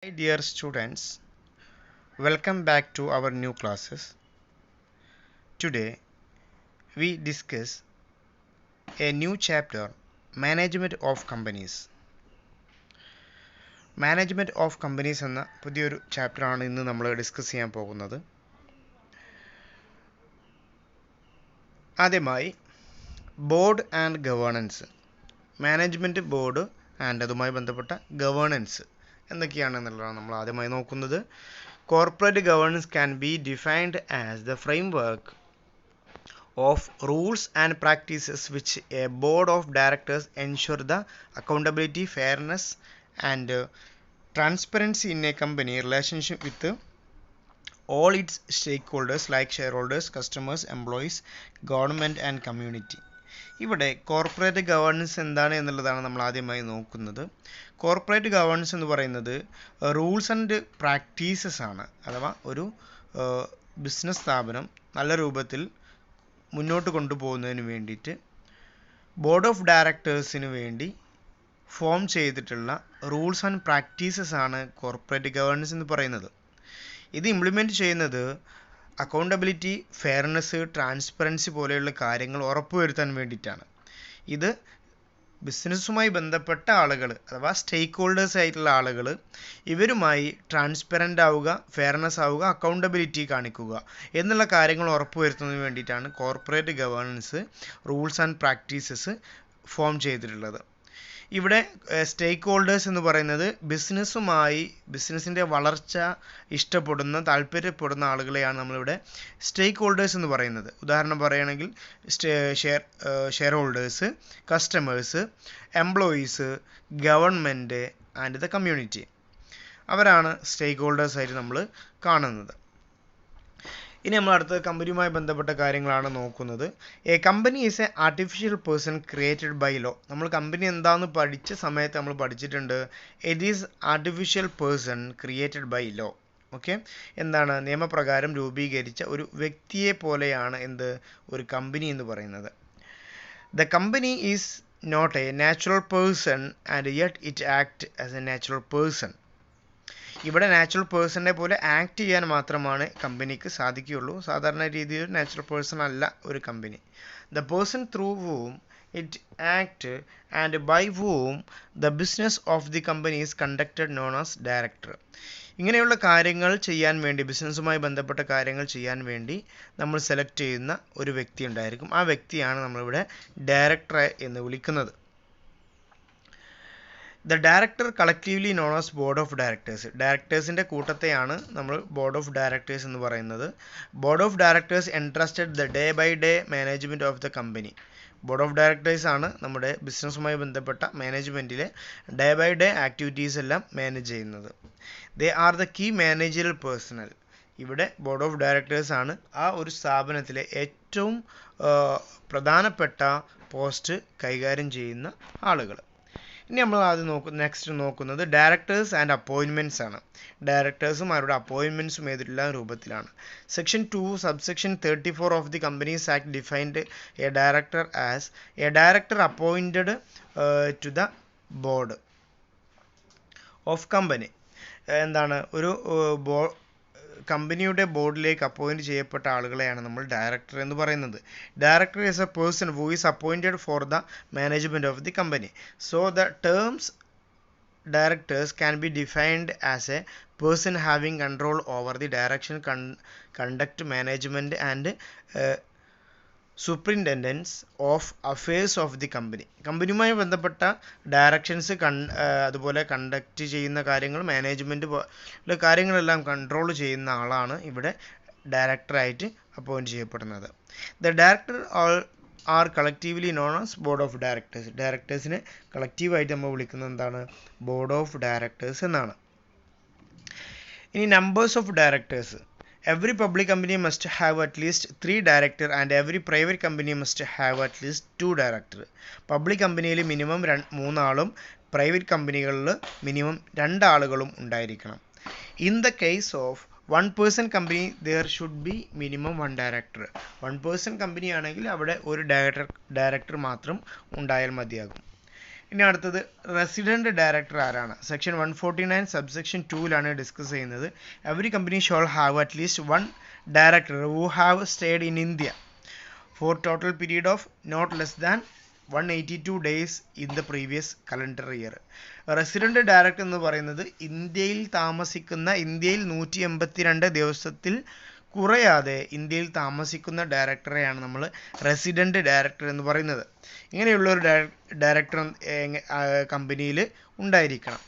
Hi dear students, welcome back to our new classes. Today we discuss a new chapter, Management of Companies. Management of Companies എന്ന പുതിയൊരു ചാപ്റ്ററാണ് ഇന്ന് നമ്മൾ discuss ചെയ്യാൻ പോകുന്നത്. ആദ്യമായി board and governance, management board and അതുമായി ബന്ധപ്പെട്ട ഗവേണൻസ് എന്തൊക്കെയാണെന്നുള്ളതാണ് നമ്മൾ ആദ്യമായി നോക്കുന്നത്. Corporate governance can be defined as the framework of rules and practices which a board of directors ensure the accountability, fairness and transparency in a company relationship with all its stakeholders like shareholders, customers, employees, government and community. ഇവിടെ corporate governance എന്താണ് എന്നുള്ളതാണ് നമ്മൾ ആദ്യമായി നോക്കുന്നത്. Corporate governance എന്ന് പറയുന്നത് rules and practices ആണ്. അഥവാ ഒരു ബിസിനസ് സ്ഥാപനം നല്ല രൂപത്തിൽ മുന്നോട്ട് കൊണ്ടുപോകുന്നതിന് വേണ്ടിയിട്ട് ബോർഡ് ഓഫ് ഡയറക്ടേഴ്സിന് വേണ്ടി ഫോം ചെയ്തിട്ടുള്ള റൂൾസ് ആൻഡ് പ്രാക്ടീസസ് ആണ് കോർപ്പറേറ്റ് ഗവേണൻസ് എന്ന് പറയുന്നത്. ഇത് ഇംപ്ലിമെൻറ്റ് ചെയ്യുന്നത് അക്കൗണ്ടബിലിറ്റി, ഫെയർനെസ്, ട്രാൻസ്പെറൻസി പോലെയുള്ള കാര്യങ്ങൾ ഉറപ്പുവരുത്താൻ വേണ്ടിയിട്ടാണ്. ഇത് ബിസിനസ്സുമായി ബന്ധപ്പെട്ട ആളുകൾ അഥവാ സ്റ്റേക്ക് ഹോൾഡേഴ്സ് ആയിട്ടുള്ള ആളുകൾ ഇവരുമായി ട്രാൻസ്പെറൻ്റ് ആവുക, ഫെയർനെസ് ആവുക, അക്കൗണ്ടബിലിറ്റി കാണിക്കുക എന്നുള്ള കാര്യങ്ങൾ ഉറപ്പുവരുത്തുന്നതിന് വേണ്ടിയിട്ടാണ് corporate governance rules and practices form ചെയ്തിട്ടുള്ളത്. ഇവിടെ സ്റ്റേക്ക് ഹോൾഡേഴ്സ് എന്ന് പറയുന്നത് ബിസിനസ്സിൻ്റെ വളർച്ച ഇഷ്ടപ്പെടുന്ന, താല്പര്യപ്പെടുന്ന ആളുകളെയാണ് നമ്മളിവിടെ സ്റ്റേക്ക് ഹോൾഡേഴ്സ് എന്ന് പറയുന്നത്. ഉദാഹരണം പറയുകയാണെങ്കിൽ share holders, customers, employees, government and the community, അവരാണ് സ്റ്റേക്ക് ഹോൾഡേഴ്സ് ആയിട്ട് നമ്മൾ കാണുന്നത്. ഇനി നമ്മൾ അടുത്തത് കമ്പനിയുമായി ബന്ധപ്പെട്ട കാര്യങ്ങളാണ് നോക്കുന്നത്. A company is a artificial person created by law. നമ്മൾ കമ്പനി എന്താണെന്ന് പഠിച്ച സമയത്ത് നമ്മൾ പഠിച്ചിട്ടുണ്ട്, it is artificial person created by law. Okay, എന്താണ് നിയമപ്രകാരം രൂപീകരിച്ച ഒരു വ്യക്തിയെ പോലെയാണ് ഒരു കമ്പനി എന്ന് പറയുന്നത്. The company is not a natural person and yet it act as a natural person. ഇവിടെ നാച്ചുറൽ പേഴ്സണിനെ പോലെ ആക്ട് ചെയ്യാൻ മാത്രമാണ് കമ്പനിക്ക് സാധിക്കുകയുള്ളൂ. സാധാരണ രീതിയിൽ നാച്ചുറൽ പേഴ്സൺ അല്ല ഒരു company. The person through whom it act and by whom the business of the company is conducted known as director. ഇങ്ങനെയുള്ള കാര്യങ്ങൾ ചെയ്യാൻ വേണ്ടി, ബിസിനസ്സുമായി ബന്ധപ്പെട്ട കാര്യങ്ങൾ ചെയ്യാൻ വേണ്ടി നമ്മൾ സെലക്ട് ചെയ്യുന്ന ഒരു വ്യക്തി ഉണ്ടായിരിക്കും. ആ വ്യക്തിയാണ് നമ്മളിവിടെ ഡയറക്ടർ എന്ന് വിളിക്കുന്നത്. The director collectively known as board of directors. ഡയറക്ടേഴ്സിൻ്റെ കൂട്ടത്തെയാണ് നമ്മൾ ബോർഡ് ഓഫ് ഡയറക്ടേഴ്സ് എന്ന് പറയുന്നത്. Board of directors entrusted the day by day management of the company. Board of directors ആണ് നമ്മുടെ ബിസിനസ്സുമായി ബന്ധപ്പെട്ട മാനേജ്മെൻറ്റിലെ ഡേ ബൈ ഡേ ആക്ടിവിറ്റീസ് എല്ലാം മാനേജ് ചെയ്യുന്നത്. They are the key managerial personnel. ഇവിടെ ബോർഡ് ഓഫ് ഡയറക്ടേഴ്സ് ആണ് ആ ഒരു സ്ഥാപനത്തിലെ ഏറ്റവും പ്രധാനപ്പെട്ട പോസ്റ്റ് കൈകാര്യം ചെയ്യുന്ന ആളുകൾ. ഇനി നമ്മൾ നെക്സ്റ്റ് നോക്കുന്നത് ഡയറക്ടേഴ്സ് ആൻഡ് അപ്പോയിൻമെൻറ്റ്സ് ആണ്. ഡയറക്ടേഴ്സും അവരുടെ അപ്പോയിൻമെൻറ്റ്സും ഏതെല്ലാം രൂപത്തിലാണ്. Section 2 subsection 34 of the companies act defined a director as a director appointed to the board of company. എന്താണ് ഒരു കമ്പനിയുടെ ബോർഡിലേക്ക് അപ്പോയിൻറ്റ് ചെയ്യപ്പെട്ട ആളുകളെയാണ് നമ്മൾ ഡയറക്ടർ എന്ന് പറയുന്നത്. Director is A person who is appointed for the management of the company. So the terms directors can be defined as a person having control over the direction, conduct, management and superintendence of affairs of the company. കമ്പനിയുമായി ബന്ധപ്പെട്ട directions അതുപോലെ conduct ചെയ്യുന്ന കാര്യങ്ങൾ, management കാര്യങ്ങളെല്ലാം control ചെയ്യുന്ന ആളാണ് ഇവിടെ ഡയറക്ടറായിട്ട് അപ്പോയിൻറ്റ് ചെയ്യപ്പെടുന്നത്. The director are collectively known as board of directors. ഡയറക്ടേഴ്സിനെ കളക്റ്റീവായിട്ട് നമ്മൾ വിളിക്കുന്നത് എന്താണ്? ബോർഡ് ഓഫ് ഡയറക്ടേഴ്സ് എന്നാണ്. ഇനി numbers of directors. Every public company must have at least 3 directors and every private company must have at least 2 directors. Public കമ്പനിയിൽ minimum 3 ആളും private കമ്പനികളിൽ മിനിമം 2 ആളുകളും ഉണ്ടായിരിക്കണം. In the case of 1 person company there should be minimum 1 director. 1 person company ആണെങ്കിൽ അവിടെ ഒരു director മാത്രം ഉണ്ടായാൽ മതിയാകും. ഇനി അടുത്തത് റെസിഡന്റ് ഡയറക്ടർ ആരാണ്? സെക്ഷൻ 149 സബ്സെക്ഷൻ 2ലാണ് ഡിസ്കസ് ചെയ്യുന്നത്. Every company shall have at least one director who have stayed in India for total period of not less than 182 days in the previous calendar year. Resident director എന്ന് പറയുന്നത് ഇന്ത്യയിൽ 182 ദിവസത്തിൽ കുറയാതെ ഇന്ത്യയിൽ താമസിക്കുന്ന ഡയറക്ടറെയാണ് നമ്മൾ റെസിഡന്റ് ഡയറക്ടർ എന്ന് പറയുന്നത്. ഇങ്ങനെയുള്ള ഒരു ഡയറക്ടർ കമ്പനിയിൽ ഉണ്ടായിരിക്കണം.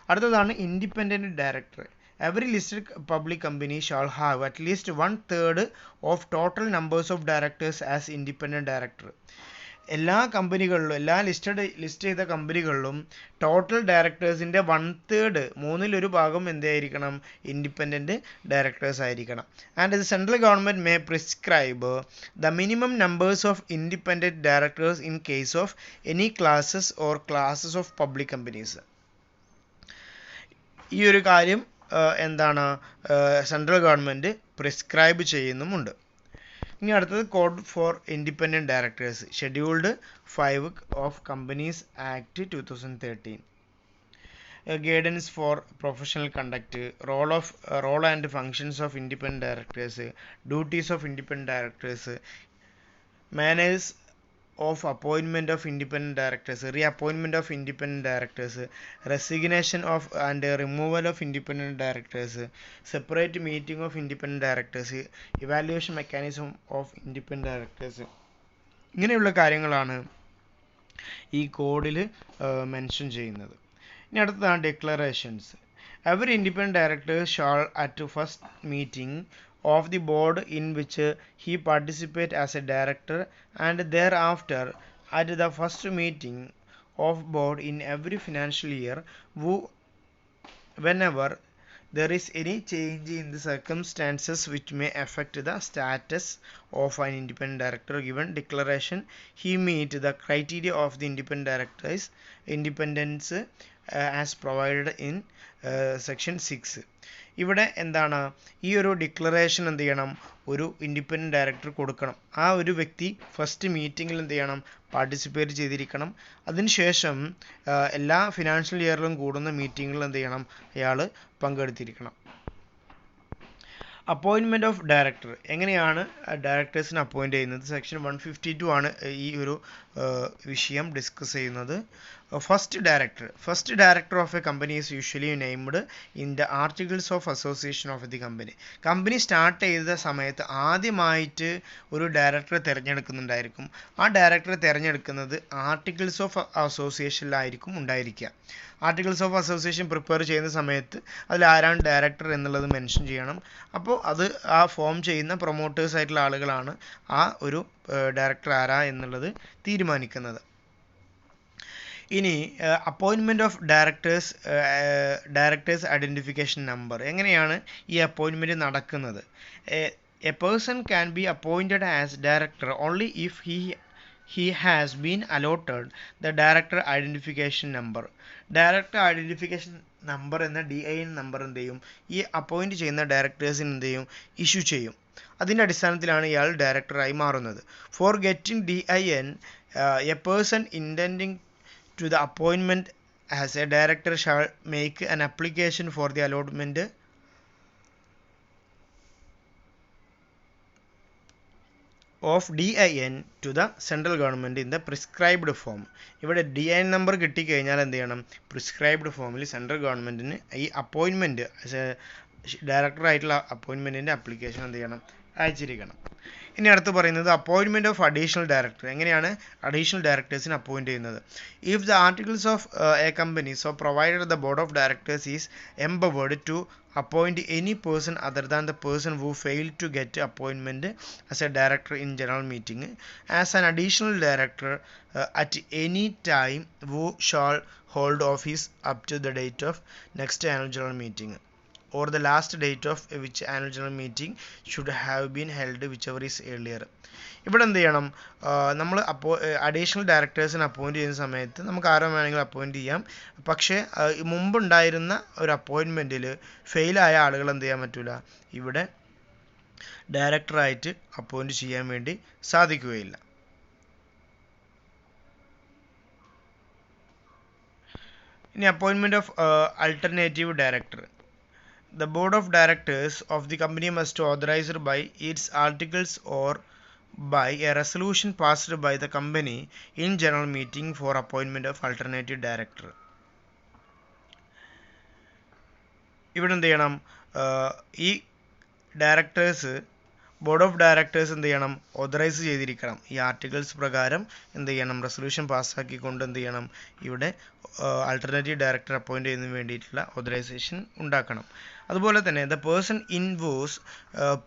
അടുത്തതാണ് independent director. Every listed public company shall have at least 1/3 of total numbers of directors as independent director. എല്ലാ കമ്പനികളിലും, എല്ലാ ലിസ്റ്റ് ചെയ്ത കമ്പനികളിലും ടോട്ടൽ ഡയറക്ടേഴ്സിൻ്റെ 1/3, 1/3 എന്തായിരിക്കണം? ഇൻഡിപെൻഡൻറ്റ് ഡയറക്ടേഴ്സ് ആയിരിക്കണം. And the central government may prescribe the minimum numbers of independent directors in case of any classes or classes of public companies. ഈ ഒരു കാര്യം എന്താണ് central government prescribe ചെയ്യുന്നുമുണ്ട്. ഇനി അടുത്തത് code for independent directors, scheduled 5 of companies act 2013. Guidance for professional conduct, role and functions of independent directors, duties of independent directors, manners of appointment of independent directors, reappointment of independent directors, resignation of and removal of independent directors, separate meeting of independent directors, evaluation mechanism of independent directors. ഇങ്ങനെയുള്ള കാര്യങ്ങളാണ് ഈ കോഡിൽ mention ചെയ്യുന്നത്. ഇനി അടുത്തതാണ് declarations. Every independent director shall at first meeting of the board in which he participate as a director and thereafter at the first meeting of board in every financial year whenever there is any change in the circumstances which may affect the status of an independent director given declaration he meet the criteria of the independent directors independence as provided in section 6. ഇവിടെ എന്താണ് ഈ ഒരു declaration എന്ത് ചെയ്യണം? ഒരു independent director കൊടുക്കണം. ആ ഒരു വ്യക്തി ഫസ്റ്റ് മീറ്റിങ്ങിൽ എന്ത് ചെയ്യണം? പാർട്ടിസിപ്പേറ്റ് ചെയ്തിരിക്കണം. അതിനുശേഷം എല്ലാ ഫിനാൻഷ്യൽ ഇയറിലും കൂടുന്ന മീറ്റിങ്ങുകളിൽ എന്ത് ചെയ്യണം? അയാൾ പങ്കെടുത്തിരിക്കണം. അപ്പോയിൻമെൻറ്റ് ഓഫ് ഡയറക്ടർ, എങ്ങനെയാണ് ഡയറക്ടേഴ്സിനെ അപ്പോയിൻറ്റ് ചെയ്യുന്നത്? സെക്ഷൻ 152 ആണ് ഈ ഒരു വിഷയം ഡിസ്കസ് ചെയ്യുന്നത്. First director of a company is usually named in the articles of association of the company. Company start ചെയ്ത സമയത്ത് ആദ്യമായിട്ട് ഒരു ഡയറക്ടറെ തിരഞ്ഞെടുക്കുന്നുണ്ടായിരിക്കും. ആ ഡയറക്ടറെ തിരഞ്ഞെടുക്കുന്നത് ആർട്ടിക്കിൾസ് ഓഫ് അസോസിയേഷനിലായിരിക്കും ഉണ്ടായിരിക്കുക. ആർട്ടിക്കിൾസ് ഓഫ് അസോസിയേഷൻ പ്രിപ്പയർ ചെയ്യുന്ന സമയത്ത് അതിൽ ആരാണ് ഡയറക്ടർ എന്നുള്ളത് മെൻഷൻ ചെയ്യണം. അപ്പോൾ അത് ആ ഫോം ചെയ്യുന്ന പ്രൊമോട്ടേഴ്സ് ആയിട്ടുള്ള ആളുകളാണ് ആ ഒരു ഡയറക്ടർ ആരാ എന്നുള്ളത് തീരുമാനിക്കുന്നത്. ഇനി appointment of directors identification number, എങ്ങനെയാണ് ഈ അപ്പോയിൻമെൻറ്റ് നടക്കുന്നത്? A person can be appointed as director only if he has been allotted the director identification number. Director identification number എന്ന DIN നമ്പർ എന്ത് ചെയ്യും? ഈ അപ്പോയിൻറ്റ് ചെയ്യുന്ന ഡയറക്ടേഴ്സിന് എന്ത് ചെയ്യും? ഇഷ്യൂ ചെയ്യും. അതിൻ്റെ അടിസ്ഥാനത്തിലാണ് ഇയാൾ ഡയറക്ടറായി മാറുന്നത്. For getting DIN, A person intending to the appointment as a director shall make an application for the allotment of DIN to the central government in the prescribed form. ഇവിടെ DIN നമ്പർ കിട്ടിക്കഴിഞ്ഞാൽ എന്ത് ചെയ്യണം? Prescribed ഫോമിൽ central ഗവൺമെൻറ്റിന് ഈ appointment director ആയിട്ടുള്ള അപ്പോയിൻമെൻറ്റിൻ്റെ application എന്ത് ചെയ്യണം? അയച്ചിരിക്കണം. ഇനി അടുത്ത് പറയുന്നത് അപ്പോയിൻമെൻറ്റ് ഓഫ് അഡീഷണൽ ഡയറക്ടർ, എങ്ങനെയാണ് അഡീഷണൽ ഡയറക്ടേഴ്സിന് അപ്പോയിൻറ്റ് ചെയ്യുന്നത്? If the articles of a company so provided the board of directors is empowered to appoint any person other than the person who failed to get appointment as a director in general meeting as an additional director at any time who shall hold office up to the date of next annual general meeting or the last date of which annual general meeting should have been held whichever is earlier. ഇവിടെ എന്ത് ചെയ്യണം? നമ്മൾ additional ഡയറക്ടേഴ്സിനെ appoint ചെയ്യുന്ന സമയത്ത് നമുക്ക് ആരോ വേണമെങ്കിലും appoint ചെയ്യാം. പക്ഷേ മുമ്പുണ്ടായിരുന്ന ഒരു അപ്പോയിൻമെൻറ്റിൽ ഫെയിലായ ആളുകൾ എന്ത് ചെയ്യാൻ പറ്റില്ല? ഇവിടെ ഡയറക്ടറായിട്ട് അപ്പോയിൻറ്റ് ചെയ്യാൻ വേണ്ടി സാധിക്കുകയില്ല. ഇനി appointment of alternative director. The board of directors of the company must authorized by its articles or by a resolution passed by the company in general meeting for appointment of alternative director. ഇവിടെ എന്ത് ചെയ്യണം, ഈ directors board of directors എന്ത് ചെയ്യണം, authorise ചെയ്തിരിക്കണം. ഈ articles പ്രകാരം എന്ത് ചെയ്യണം, റെസൊല്യൂഷൻ പാസ്സാക്കിക്കൊണ്ട് എന്ത് ചെയ്യണം, ഇവിടെ ആൾട്ടർനേറ്റീവ് ഡയറക്ടർ അപ്പോയിൻറ്റ് ചെയ്യുന്നതിന് വേണ്ടിയിട്ടുള്ള ഓതറൈസേഷൻ ഉണ്ടാക്കണം. അതുപോലെ തന്നെ the person in whose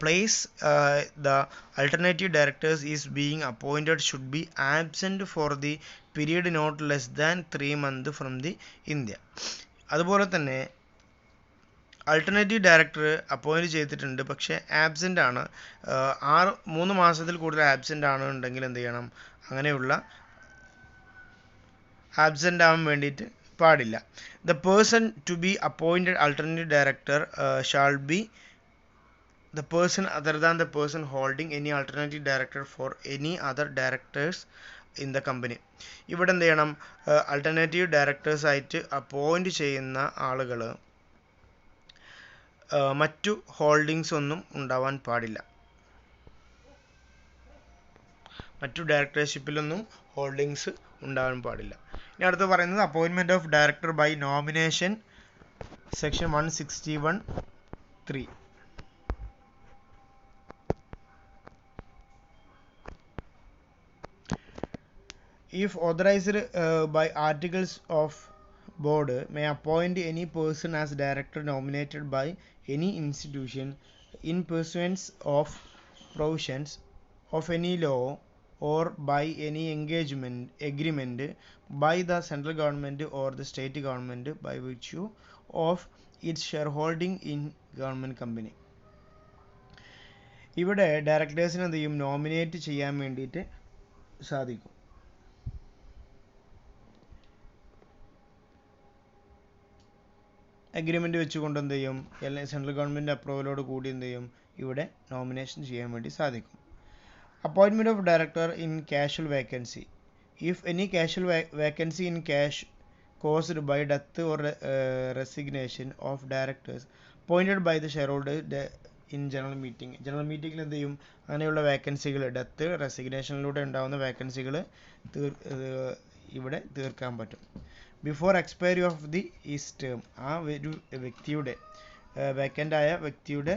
place the alternative directors is being appointed should be absent for the period not less than 3 months from the India. അതുപോലെ തന്നെ ആൾട്ടർനേറ്റീവ് ഡയറക്ടർ അപ്പോയിൻറ്റ് ചെയ്തിട്ടുണ്ട്, പക്ഷേ absent ആണ്, 3 മാസത്തിൽ കൂടുതൽ ആബ്സെൻ്റ് ആണ് ഉണ്ടെങ്കിൽ എന്ത് ചെയ്യണം, അങ്ങനെയുള്ള ആബ്സെൻ്റ് ആവാൻ വേണ്ടിയിട്ട് പാടില്ല. The person to be appointed alternative director shall be the person other than the person holding any alternative director for any other directors in the company. ഇവിടെ എന്ത് ചെയ്യണം, ആൾട്ടർനേറ്റീവ് ഡയറക്ടേഴ്സ് ആയിട്ട് അപ്പോയിൻറ്റ് ചെയ്യുന്ന ആളുകൾ മറ്റു ഹോൾഡിങ്സ് ഒന്നും ഉണ്ടാവാൻ പാടില്ല. മറ്റു ഡയറക്ടർഷിപ്പിലൊന്നും ഹോൾഡിങ്സ് ഉണ്ടാവാൻ പാടില്ല. ഇനി അടുത്ത് പറയുന്നത് appointment of director by nomination, section 161(3). If authorized by articles of board may appoint any person as director nominated by any institution in pursuance of provisions of any law or by any agreement by the central government or the state government by virtue of its shareholding in government company. ഇവിടെ ഡയറക്ടേഴ്സിന് എന്ത് ചെയ്യും, nominate ചെയ്യാൻ വേണ്ടിയിട്ട് സാധിക്കും. Agreement വെച്ചുകൊണ്ട് എന്ത് ചെയ്യും, central government അപ്രൂവലോട് കൂടി എന്ത് ചെയ്യും, ഇവിടെ നോമിനേഷൻ ചെയ്യാൻ വേണ്ടി സാധിക്കും. Appointment of director in casual vacancy. If any casual vacancy in cash caused by death or resignation of directors appointed by the share holders in general meeting. General മീറ്റിങ്ങിൽ എന്ത് ചെയ്യും, അങ്ങനെയുള്ള വേക്കൻസികൾ, ഡെത്ത് റെസിഗ്നേഷനിലൂടെ ഉണ്ടാകുന്ന വേക്കൻസികൾ ഇവിടെ തീർക്കാൻ പറ്റും. Before expiry of the his term, ആ ഒരു വ്യക്തിയുടെ വേക്കൻ്റ് ആയ വ്യക്തിയുടെ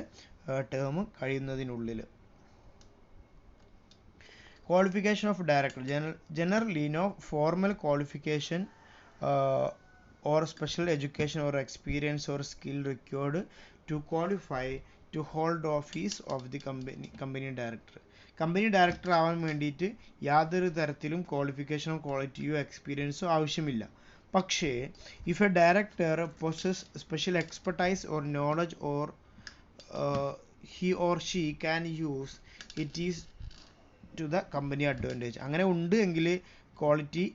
ടേം കഴിയുന്നതിനുള്ളിൽ. Qualification of director. Generally no formal qualification or special education or experience or skill required to qualify to hold office of the company director. Company director ആവാൻ വേണ്ടിയിട്ട് യാതൊരു തരത്തിലും ക്വാളിഫിക്കേഷനോ ക്വാളിറ്റിയോ എക്സ്പീരിയൻസോ ആവശ്യമില്ല. പക്ഷേ if a director possess special expertise or knowledge or he or she can use it is to the company advantage. അങ്ങനെ ഉണ്ട് എങ്കിൽ ക്വാളിറ്റി,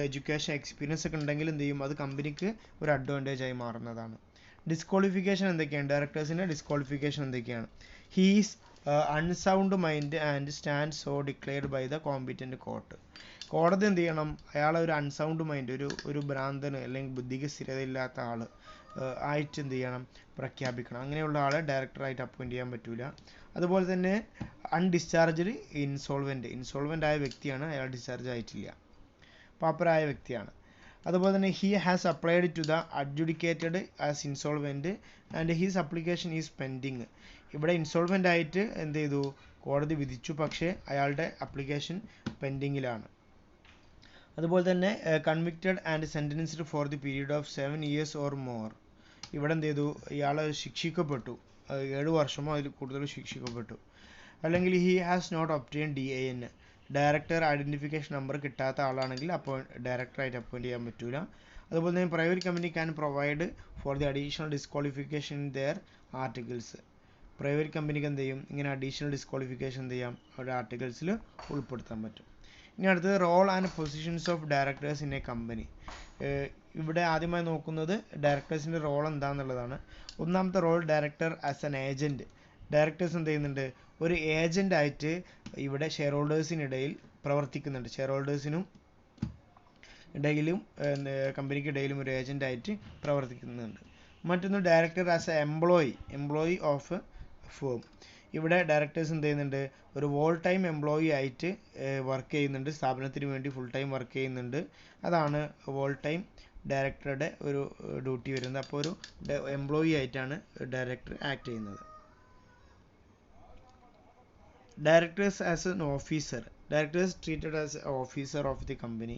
എഡ്യൂക്കേഷൻ, എക്സ്പീരിയൻസ് ഒക്കെ ഉണ്ടെങ്കിൽ എന്ത് ചെയ്യും, അത് കമ്പനിക്ക് ഒരു അഡ്വാൻറ്റേജ് ആയി മാറുന്നതാണ്. ഡിസ്ക്വാളിഫിക്കേഷൻ എന്തൊക്കെയാണ്, ഡയറക്ടേഴ്സിൻ്റെ ഡിസ്ക്വാളിഫിക്കേഷൻ എന്തൊക്കെയാണ്? He's unsound mind and stand so declared by the competent court. കോടതി എന്ത് ചെയ്യണം, അയാളെ ഒരു അൺസൗണ്ട് മൈൻഡ്, ഒരു ഭ്രാന്തന് അല്ലെങ്കിൽ ബുദ്ധിക്ക് സ്ഥിരതയില്ലാത്ത ആൾ ആയിട്ട് എന്ത് ചെയ്യണം, പ്രഖ്യാപിക്കണം. അങ്ങനെയുള്ള ആളെ ഡയറക്ടറായിട്ട് അപ്പോയിൻറ്റ് ചെയ്യാൻ പറ്റില്ല. അതുപോലെ തന്നെ അൺഡിസ്ചാർജ്ഡ് ഇൻസോൾവെൻ്റ് ആയ വ്യക്തിയാണ്, അയാൾ ഡിസ്ചാർജ് ആയിട്ടില്ല, പാപ്പറായ വ്യക്തിയാണ്. അതുപോലെ തന്നെ he has applied to the adjudicated as insolvent and his application is pending. ഇവിടെ ഇൻസോൾവെൻ്റ് ആയിട്ട് എന്ത് ചെയ്തു, കോടതി വിധിച്ചു, പക്ഷേ അയാളുടെ അപ്ലിക്കേഷൻ പെൻഡിങ്ങിലാണ്. അതുപോലെ തന്നെ convicted and sentenced four the period of 7 years or more. ഇവിടെ എന്ത് ചെയ്തു, ഇയാൾ ശിക്ഷിക്കപ്പെട്ടു, 7 വർഷമോ അതിൽ കൂടുതൽ ശിക്ഷിക്കപ്പെട്ടു. അല്ലെങ്കിൽ he has not obtain DIN, director identification number കിട്ടാത്ത ആളാണെങ്കിൽ ഡയറക്ടറായിട്ട് അപ്പോയിൻറ്റ് ചെയ്യാൻ പറ്റില്ല. അതുപോലെ തന്നെ private company can provide for the additional disqualification in their articles. Private കമ്പനിക്ക് എന്ത് ചെയ്യും, ഇങ്ങനെ അഡീഷണൽ ഡിസ്ക്വാളിഫിക്കേഷൻ എന്ത് ചെയ്യാം, അവരുടെ ആർട്ടിക്കിൾസിൽ ഉൾപ്പെടുത്താൻ പറ്റും. ഇനി അടുത്തത് role and positions of directors in a company. ഇവിടെ ആദ്യമായി നോക്കുന്നത് ഡയറക്ടേഴ്സിൻ്റെ റോൾ എന്താണെന്നുള്ളതാണ്. ഒന്നാമത്തെ role, director as an agent. ഡയറക്ടേഴ്സ് എന്ത് ചെയ്യുന്നുണ്ട്, ഒരു ഏജൻ്റായിട്ട് ഇവിടെ ഷെയർ ഹോൾഡേഴ്സിനിടയിൽ പ്രവർത്തിക്കുന്നുണ്ട്. ഷെയർ ഹോൾഡേഴ്സിനും ഇടയിലും കമ്പനിക്ക് ഇടയിലും ഒരു ഏജൻ്റായിട്ട് പ്രവർത്തിക്കുന്നുണ്ട്. മറ്റൊന്ന് director as A employee of firm. ഇവിടെ ഡയറക്ടേഴ്സ് എന്ത് ചെയ്യുന്നുണ്ട്, ഒരു വോൾ ടൈം എംപ്ലോയി ആയിട്ട് വർക്ക് ചെയ്യുന്നുണ്ട്, സ്ഥാപനത്തിന് വേണ്ടി ഫുൾ ടൈം വർക്ക് ചെയ്യുന്നുണ്ട്. അതാണ് വോൾ ടൈം ഡയറക്ടറുടെ ഒരു ഡ്യൂട്ടി വരുന്നത്. അപ്പോൾ ഒരു എംപ്ലോയി ആയിട്ടാണ് ഡയറക്ടർ ആക്ട് ചെയ്യുന്നത്. Directors as an officer. Directors treated as an officer of the company.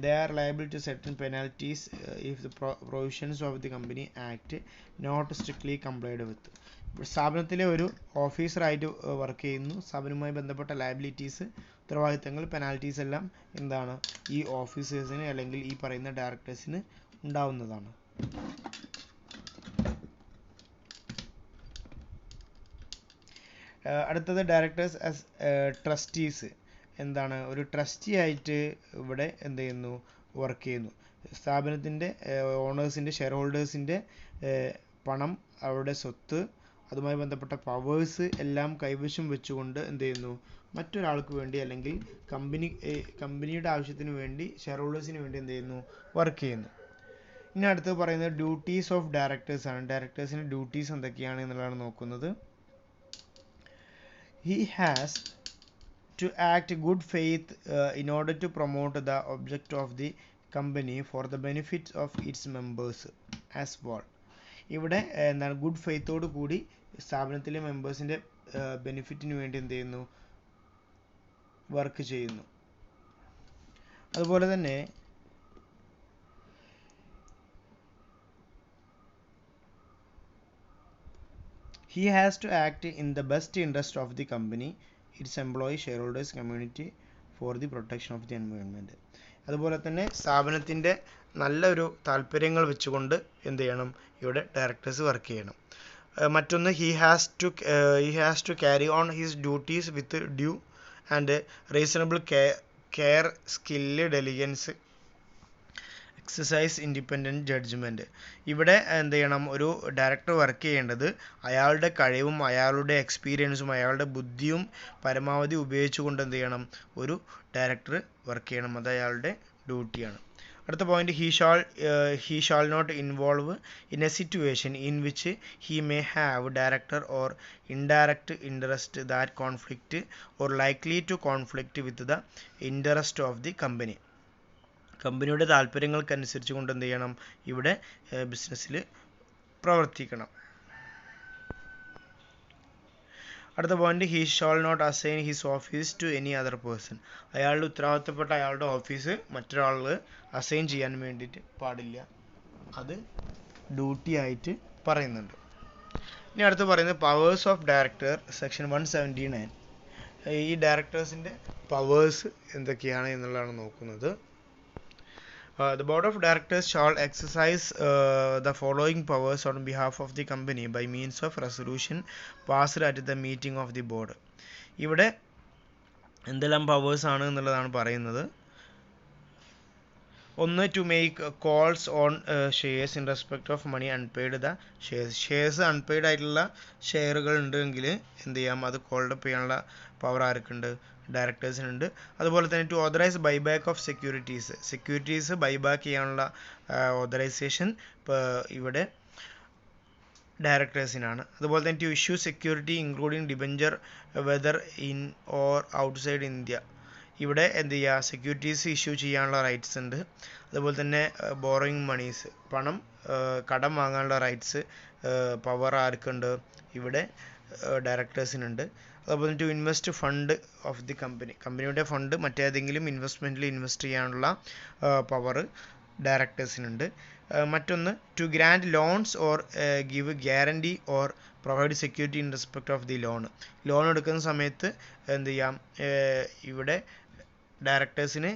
They are liable to certain penalties if the provisions of the company act not strictly complied with. സ്ഥാപനത്തിലെ ഒരു ഓഫീസറായിട്ട് work ചെയ്യുന്നു. സ്ഥാപനവുമായി ബന്ധപ്പെട്ട liabilities, ഉത്തരവാദിത്തങ്ങൾ, penalties എല്ലാം എന്താണ്, ഈ ഓഫീസേഴ്സിന് അല്ലെങ്കിൽ ഈ പറയുന്ന ഡയറക്ടേഴ്സിന് ഉണ്ടാവുന്നതാണ്. അടുത്തത് ഡയറക്ടേഴ്സ് ആസ് ട്രസ്റ്റീസ്. എന്താണ്, ഒരു ട്രസ്റ്റി ആയിട്ട് ഇവിടെ എന്ത് ചെയ്യുന്നു, വർക്ക് ചെയ്യുന്നു. സ്ഥാപനത്തിൻ്റെ ഓണേഴ്സിൻ്റെ, ഷെയർ ഹോൾഡേഴ്സിൻ്റെ പണം, അവരുടെ സ്വത്ത്, അതുമായി ബന്ധപ്പെട്ട പവേഴ്സ് എല്ലാം കൈവശം വെച്ചുകൊണ്ട് എന്ത് ചെയ്യുന്നു, മറ്റൊരാൾക്ക് വേണ്ടി അല്ലെങ്കിൽ കമ്പനിയുടെ ആവശ്യത്തിന് വേണ്ടി, ഷെയർ ഹോൾഡേഴ്സിന് വേണ്ടി എന്ത് ചെയ്യുന്നു, വർക്ക് ചെയ്യുന്നു. ഇനി അടുത്ത് പറയുന്നത് ഡ്യൂട്ടീസ് ഓഫ് ഡയറക്ടേഴ്സ് ആണ്. ഡയറക്ടേഴ്സിൻ്റെ ഡ്യൂട്ടീസ് എന്തൊക്കെയാണ് എന്നുള്ളതാണ് നോക്കുന്നത്. He has to act good faith in order to promote the object of the company for the benefit of its members as well. ഇവിടെ എന്താണ്, ഗുഡ് ഫെയ്ത്തോട് കൂടി സ്ഥാപനത്തിലെ മെമ്പേഴ്സിൻ്റെ ബെനിഫിറ്റിന് വേണ്ടി എന്ത് ചെയ്യുന്നു, വർക്ക് ചെയ്യുന്നു. അതുപോലെ തന്നെ he has to act in the best interest of the company, its employees, shareholders, community for the protection of the environment. അതുപോലെ തന്നെ സ്ഥാപനത്തിൻ്റെ നല്ലൊരു താല്പര്യങ്ങൾ വെച്ചുകൊണ്ട് എന്ത് ചെയ്യണം, ഇവിടെ ഡയറക്ടേഴ്സ് വർക്ക് ചെയ്യണം. മറ്റൊന്ന് he has to carry on his duties with due and reasonable care, skill, diligence, exercise independent judgement. ഇവിടെ എന്ത് ചെയ്യണം, ഒരു ഡയറക്ടർ വർക്ക് ചെയ്യേണ്ടത് അയാളുടെ കഴിവും അയാളുടെ എക്സ്പീരിയൻസും അയാളുടെ ബുദ്ധിയും പരമാവധി ഉപയോഗിച്ചുകൊണ്ട് എന്ത് ചെയ്യണം, ഒരു ഡയറക്ടർ വർക്ക് ചെയ്യണം. അത് അയാളുടെ ഡ്യൂട്ടിയാണ്. അടുത്ത point, he shall not involve in a situation in which he may have direct or indirect interest that conflict or likely to conflict with the interest of the company. കമ്പനിയുടെ താല്പര്യങ്ങൾക്കനുസരിച്ച് കൊണ്ട് എന്ത് ചെയ്യണം, ഇവിടെ ബിസിനസ്സിൽ പ്രവർത്തിക്കണം. അടുത്ത point, he shall not assign his office to any other person. അയാളുടെ ഉത്തരവാദിത്തപ്പെട്ട അയാളുടെ ഓഫീസ് മറ്റൊരാൾ അസൈൻ ചെയ്യാൻ വേണ്ടിയിട്ട് പാടില്ല. അത് ഡ്യൂട്ടി ആയിട്ട് പറയുന്നുണ്ട്. ഇനി അടുത്ത് പറയുന്നത് പവേഴ്സ് ഓഫ് ഡയറക്ടർ, സെക്ഷൻ 179. ഈ ഡയറക്ടേഴ്സിൻ്റെ പവേഴ്സ് എന്തൊക്കെയാണ് എന്നുള്ളതാണ് നോക്കുന്നത്. The board of directors shall exercise the following powers on behalf of the company by means of resolution passed at the meeting of the board. ഇവിടെ എന്തെല്ലാം പവേഴ്സ് ആണ് എന്നുള്ളതാണ് പറയുന്നത്. ഒന്ന്, to make calls on shares in respect of money unpaid the shares unpaid ആയിട്ടുള്ള ഷെയറുകൾ ഉണ്ടെങ്കിൽ എന്ത് ചെയ്യാം, അത് കോൾഡ് അപ്പ് ചെയ്യാനുള്ള പവർ ആർക്കുണ്ട്, ഡയറക്ടേഴ്സിനുണ്ട്. അതുപോലെ തന്നെ to authorise buyback of securities buyback ചെയ്യാനുള്ള ഓതറൈസേഷൻ ഇവിടെ ഡയറക്ടേഴ്സിനാണ്. അതുപോലെ തന്നെ to issue security including debenture whether in or outside India. ഇവിടെ എന്ത് ചെയ്യുക, സെക്യൂരിറ്റീസ് ഇഷ്യൂ ചെയ്യാനുള്ള റൈറ്റ്സ് ഉണ്ട്. അതുപോലെ തന്നെ ബോറോയിങ് മണീസ്, കടം വാങ്ങാനുള്ള റൈറ്റ്സ് പവർ ആർക്കുണ്ട്, ഇവിടെ ഡയറക്ടേഴ്സിനുണ്ട്. അതുപോലെ to invest fund of the കമ്പനിയുടെ ഫണ്ട് മറ്റേതെങ്കിലും ഇൻവെസ്റ്റ്മെൻറ്റിൽ ഇൻവെസ്റ്റ് ചെയ്യാനുള്ള പവർ ഡയറക്ടേഴ്സിനുണ്ട്. മറ്റൊന്ന്, to grant loans or give guarantee or provide security in respect of the loan എടുക്കുന്ന സമയത്ത് എന്ത് ചെയ്യാം, ഇവിടെ ഡയറക്ടേഴ്സിന്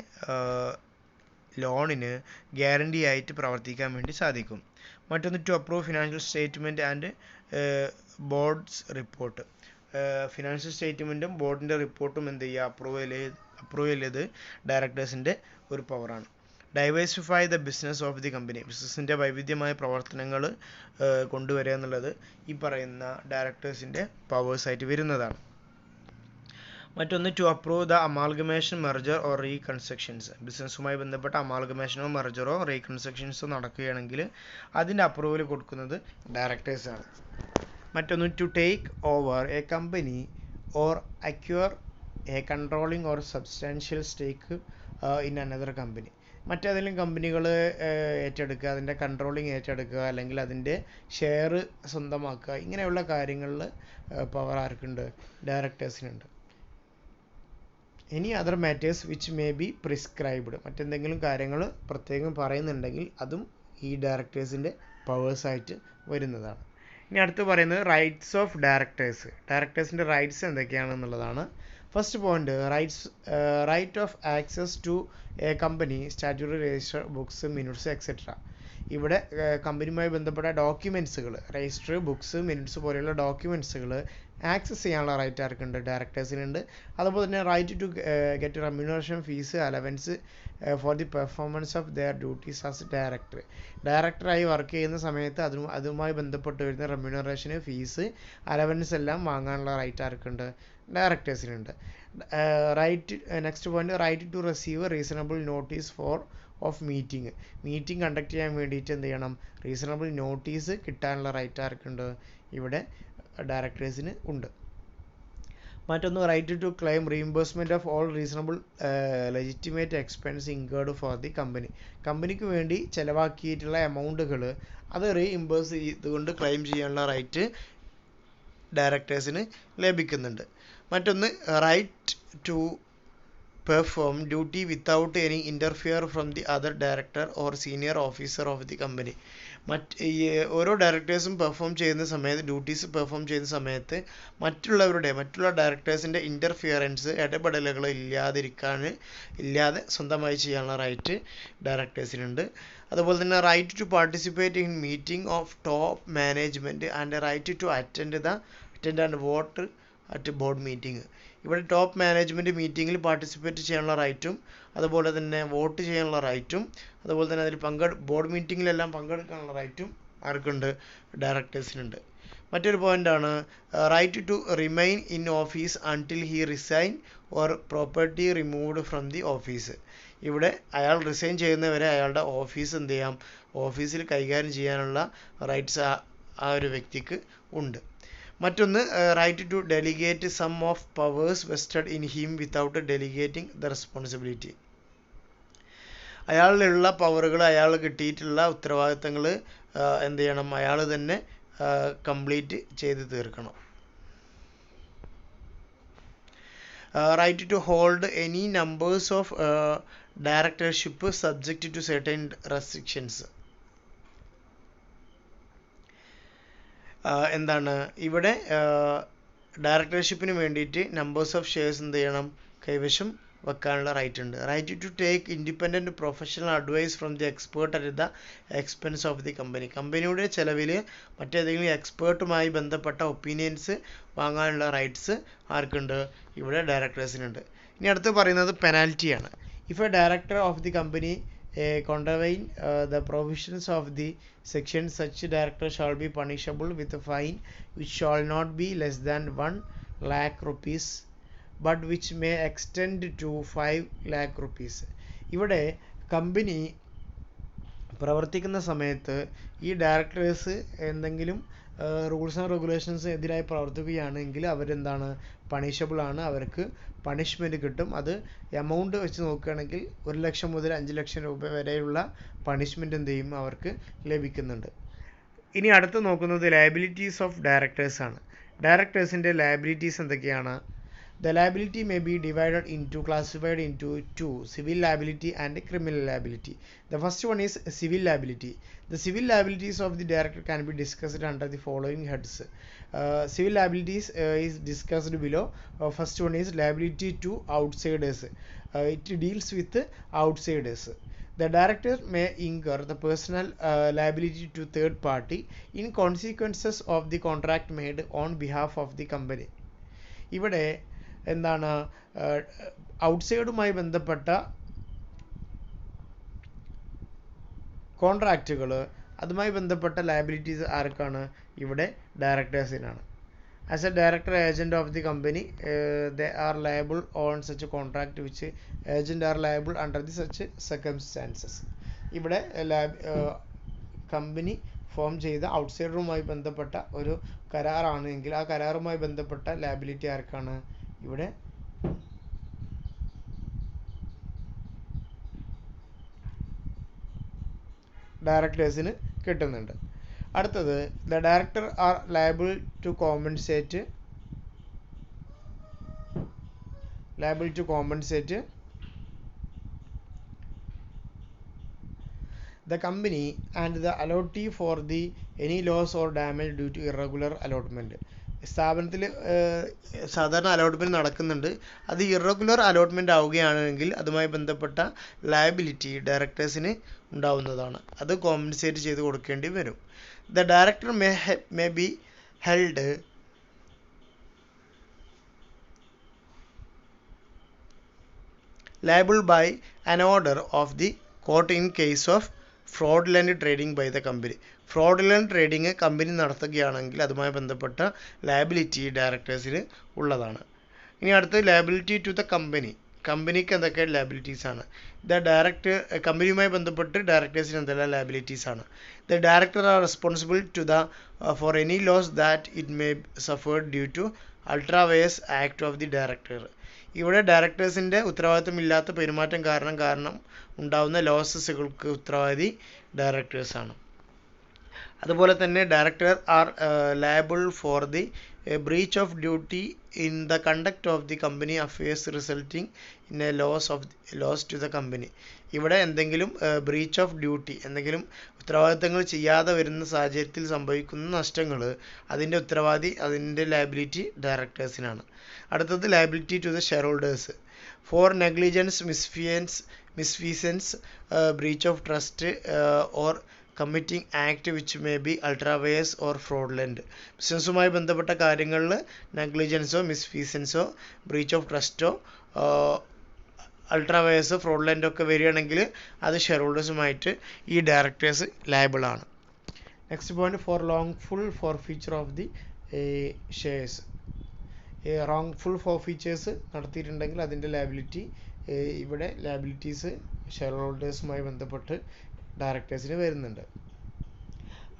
ലോണിന് ഗ്യാരണ്ടി ആയിട്ട് പ്രവർത്തിക്കാൻ വേണ്ടി സാധിക്കും. മറ്റൊന്ന്, to approve financial statement and board's report. Financial സ്റ്റേറ്റ്മെൻറ്റും ബോർഡിൻ്റെ റിപ്പോർട്ടും എന്ത് ചെയ്യുക, അപ്രൂവ് ചെയ്തത് ഡയറക്ടേഴ്സിൻ്റെ ഒരു പവറാണ്. Diversify the business of the company. ബിസിനസ്സിൻ്റെ വൈവിധ്യമായ പ്രവർത്തനങ്ങൾ കൊണ്ടുവരിക എന്നുള്ളത് ഈ പറയുന്ന ഡയറക്ടേഴ്സിൻ്റെ പവേഴ്സായിട്ട് വരുന്നതാണ്. മറ്റൊന്ന് to approve the amalgamation merger or reconstructions. ബിസിനസ്സുമായി ബന്ധപ്പെട്ട അമാൽഗമേഷനോ മെർജറോ റീകൺസ്ട്രക്ഷൻസോ നടക്കുകയാണെങ്കിൽ അതിൻ്റെ അപ്രൂവൽ കൊടുക്കുന്നത് ഡയറക്ടേഴ്സാണ്. മറ്റൊന്ന് to take over a company or acquire a controlling or substantial stake in another company. മറ്റേതെങ്കിലും കമ്പനികൾ ഏറ്റെടുക്കുക, അതിൻ്റെ കൺട്രോളിങ് ഏറ്റെടുക്കുക, അല്ലെങ്കിൽ അതിൻ്റെ ഷെയർ സ്വന്തമാക്കുക, ഇങ്ങനെയുള്ള കാര്യങ്ങളിൽ പവർ ആർക്കുണ്ട്? ഡയറക്ടേഴ്സിനുണ്ട്. Any other matters which may be prescribed, മറ്റെന്തെങ്കിലും കാര്യങ്ങൾ പ്രത്യേകം പറയുന്നുണ്ടെങ്കിൽ അതും ഈ ഡയറക്ടേഴ്സിൻ്റെ പവേഴ്സായിട്ട് വരുന്നതാണ്. ഇനി അടുത്ത് പറയുന്നത് റൈറ്റ്സ് ഓഫ് ഡയറക്ടേഴ്സ്. ഡയറക്ടേഴ്സിൻ്റെ റൈറ്റ്സ് എന്തൊക്കെയാണെന്നുള്ളതാണ്. First point, right of access to a company statutory register, books, minutes etcetera. ഇവിടെ കമ്പനിയുമായി ബന്ധപ്പെട്ട ഡോക്യുമെൻറ്റ്സുകൾ, രജിസ്റ്റർ, ബുക്സ്, മിനിറ്റ്സ് പോലെയുള്ള ഡോക്യുമെൻറ്റ്സുകൾ ആക്സസ് ചെയ്യാനുള്ള റൈറ്റ് ആർക്കുണ്ട്? ഡയറക്ടേഴ്സിനുണ്ട്. അതുപോലെ തന്നെ right to get remuneration, fees, allowance for the performance of their duties as director. ഡയറക്ടറായി വർക്ക് ചെയ്യുന്ന സമയത്ത് അതുമായി ബന്ധപ്പെട്ട് വരുന്ന റെമ്യൂണറേഷന്, ഫീസ്, അലവൻസ് എല്ലാം വാങ്ങാനുള്ള റൈറ്റ് ആർക്കുണ്ട്? ഡയറക്ടേഴ്സിനുണ്ട്. Right next point, right to receive reasonable notice of meeting conduct ചെയ്യാൻ വേണ്ടിയിട്ട് എന്ത് ചെയ്യണം? റീസണബിൾ നോട്ടീസ് കിട്ടാനുള്ള റൈറ്റ് ആർക്കുണ്ട്? ഇവിടെ ഡയറക്ടേഴ്സിന് ഉണ്ട്. മറ്റൊന്ന് right to claim reimbursement of all reasonable legitimate expense incurred for the company. കമ്പനിക്ക് വേണ്ടി ചിലവാക്കിയിട്ടുള്ള എമൗണ്ടുകൾ അത് റീഇംബേഴ്സ് ചെയ്തുകൊണ്ട് ക്ലെയിം ചെയ്യാനുള്ള റൈറ്റ് ഡയറക്ടേഴ്സിന് ലഭിക്കുന്നുണ്ട്. മറ്റൊന്ന് right to perform duty without any interfere from the other director or senior officer of the company. ഓരോ ഡയറക്ടേഴ്സും ഡ്യൂട്ടീസ് പെർഫോം ചെയ്യുന്ന സമയത്ത് മറ്റുള്ള ഡയറക്ടേഴ്സിൻ്റെ ഇൻ്റർഫിയറൻസ്, ഇടപെടലുകൾ ഇല്ലാതെ സ്വന്തമായി ചെയ്യാനുള്ള റൈറ്റ് ഡയറക്ടേഴ്സിനുണ്ട്. അതുപോലെ തന്നെ right to participate in meeting of top management and right to attend and vote at board meeting. ഇവിടെ ടോപ്പ് മാനേജ്മെൻറ്റ് മീറ്റിങ്ങിൽ പാർട്ടിസിപ്പേറ്റ് ചെയ്യാനുള്ള റൈറ്റും അതുപോലെ തന്നെ വോട്ട് ചെയ്യാനുള്ള റൈറ്റും അതുപോലെ തന്നെ അതിൽ ബോർഡ് മീറ്റിങ്ങിലെല്ലാം പങ്കെടുക്കാനുള്ള റൈറ്റും ആർക്കുണ്ട്? ഡയറക്ടേഴ്സിനുണ്ട്. മറ്റൊരു പോയിൻ്റാണ് right to remain in office until he resign or property removed from the office. ഇവിടെ അയാൾ റിസൈൻ ചെയ്യുന്നവരെ അയാളുടെ ഓഫീസ് എന്ത് ചെയ്യാം? ഓഫീസിൽ കൈകാര്യം ചെയ്യാനുള്ള റൈറ്റ്സ് ആ ഒരു വ്യക്തിക്ക് ഉണ്ട്. മറ്റൊന്ന് right to delegate some of powers vested in him without delegating the responsibility. അയാളിലുള്ള പവറുകൾ, അയാൾ കിട്ടിയിട്ടുള്ള ഉത്തരവാദിത്തങ്ങൾ എന്ത് ചെയ്യണം? അയാൾ തന്നെ കംപ്ലീറ്റ് ചെയ്ത് തീർക്കണം. Right to hold any numbers of directorship subject to certain restrictions. എന്താണ് ഇവിടെ ഡയറക്ടർഷിപ്പിന് വേണ്ടിയിട്ട് നമ്പേഴ്സ് ഓഫ് ഷെയർസ് എന്ത് ചെയ്യണം? കൈവശം വെക്കാനുള്ള റൈറ്റ് ഉണ്ട്. Right to take independent professional advice from the expert at the expense of the company. കമ്പനിയുടെ ചിലവിൽ മറ്റേതെങ്കിലും എക്സ്പേർട്ടുമായി ബന്ധപ്പെട്ട ഒപ്പീനിയൻസ് വാങ്ങാനുള്ള റൈറ്റ്സ് ആർക്കുണ്ട്? ഇവിടെ ഡയറക്ടേഴ്സിനുണ്ട്. ഇനി അടുത്ത് പറയുന്നത് പെനാൽറ്റിയാണ്. If a director of the company contravene the provisions of the section, such director shall be punishable with a fine which shall not be less than 1 lakh rupees but which may extend to 5 lakh rupees. ഇവിടെ company പ്രവർത്തിക്കുന്ന സമയത്ത് ഈ directors എന്തെങ്കിലും rules and regulations എതിരായി പ്രവർത്തിക്കുകയാണെങ്കിൽ അവരെന്താണ്? Punishable ആണ്. അവർക്ക് പണിഷ്മെൻറ്റ് കിട്ടും. അത് എമൗണ്ട് വെച്ച് നോക്കുകയാണെങ്കിൽ 1 ലക്ഷം മുതൽ 5 ലക്ഷം രൂപ വരെയുള്ള പണിഷ്മെൻറ്റ് എന്ത് ചെയ്യും? അവർക്ക് ലഭിക്കുന്നുണ്ട്. ഇനി അടുത്ത് നോക്കുന്നത് ലയബിലിറ്റീസ് ഓഫ് ഡയറക്ടേഴ്സാണ്. ഡയറക്ടേഴ്സിൻ്റെ ലയബിലിറ്റീസ് എന്തൊക്കെയാണ്? The liability may be classified into two, civil liability and criminal liability. The first one is civil liability. The civil liabilities of the director can be discussed under the following heads. Civil liabilities is discussed below. First one is liability to outsiders. It deals with outsiders. The director may incur the personal liability to third party in consequences of the contract made on behalf of the company. ഇവിടെ എന്താണ്? ഔട്ട്സൈഡുമായി ബന്ധപ്പെട്ട കോൺട്രാക്റ്റുകൾ, അതുമായി ബന്ധപ്പെട്ട liabilities ആർക്കാണ്? ഇവിടെ ഡയറക്ടേഴ്സിനാണ്. As a director agent of the company, they are liable on such a contract which agent are liable under the such circumstances. ഇവിടെ company form ചെയ്ത ഔട്ട്സൈഡറുമായി ബന്ധപ്പെട്ട ഒരു കരാറാണ് എങ്കിൽ ആ കരാറുമായി ബന്ധപ്പെട്ട ലയബിലിറ്റി ആർക്കാണ്? ഇവിടെ ഡയറക്ടേഴ്സിന് കിട്ടുന്നുണ്ട്. അടുത്തത് the director are liable to compensate the company and the allottee for the any loss or damage due to irregular allotment. സ്ഥാപനത്തിൽ സാധാരണ അലോട്ട്മെൻറ്റ് നടക്കുന്നുണ്ട്, അത് ഇറഗുലർ അലോട്ട്മെൻറ്റ് ആവുകയാണെങ്കിൽ അതുമായി ബന്ധപ്പെട്ട ലയബിലിറ്റി ഡയറക്ടേഴ്സിന് ഉണ്ടാവുന്നതാണ്. അത് കോമ്പൻസേറ്റ് ചെയ്ത് കൊടുക്കേണ്ടി വരും. The director may be held liable by an order of the court in case of fraudulent trading by the company. Fraudulent trading company നടത്തുകയാണെങ്കിൽ അതുമായി ബന്ധപ്പെട്ട ലയബിലിറ്റി ഡയറക്ടേഴ്സിന് ഉള്ളതാണ്. ഇനി അടുത്ത് ലയബിലിറ്റി ടു ദ കമ്പനിക്ക് എന്തൊക്കെ ലയബിലിറ്റീസ് ആണ്? ദ ഡയറക്ടർ കമ്പനിയുമായി ബന്ധപ്പെട്ട് ഡയറക്ടേഴ്സിന് എന്തെല്ലാം ലയബിലിറ്റീസ് ആണ്? The director are responsible to the for any loss that it may suffered due to ultra vires act of the director. ഇവിടെ ഡയറക്ടേഴ്സിൻ്റെ ഉത്തരവാദിത്തമില്ലാത്ത പെരുമാറ്റം കാരണം ഉണ്ടാകുന്ന ലോസസുകൾക്ക് ഉത്തരവാദി ഡയറക്ടേഴ്സാണ്. അതുപോലെ തന്നെ director are liable for the breach of duty in the conduct of the company affairs resulting in a loss to the company. ഇവിടെ എന്തെങ്കിലും ബ്രീച്ച് ഓഫ് ഡ്യൂട്ടി, എന്തെങ്കിലും ഉത്തരവാദിത്തങ്ങൾ ചെയ്യാതെ വരുന്ന സാഹചര്യത്തിൽ സംഭവിക്കുന്ന നഷ്ടങ്ങൾ അതിൻ്റെ ലയബിലിറ്റി ഡയറക്ടേഴ്സിനാണ്. അടുത്തത് liability to the share holders for negligence, misfeasance, breach of trust or committing act which may be ultra vires or fraudulent. ബിസിനസ്സുമായി ബന്ധപ്പെട്ട കാര്യങ്ങളിൽ നെഗ്ലിജൻസോ, മിസ്ഫീസൻസോ, ബ്രീച്ച് ഓഫ് ട്രസ്റ്റോ, അൾട്രാവയസ്, ഫ്രോഡുലൻ്റ് ഒക്കെ വരികയാണെങ്കിൽ അത് ഷെയർ ഹോൾഡേഴ്സുമായിട്ട് ഈ ഡയറക്ടേഴ്സ് ലയബിൾ ആണ്. Next point for wrongful forfeiture of the shares. Wrongful forfeitures നടത്തിയിട്ടുണ്ടെങ്കിൽ അതിൻ്റെ ലയബിലിറ്റി, ഇവിടെ ലയബിലിറ്റീസ് ഷെയർ ഹോൾഡേഴ്സുമായി ബന്ധപ്പെട്ട് ഡയറക്ടേഴ്സിന് വരുന്നുണ്ട്.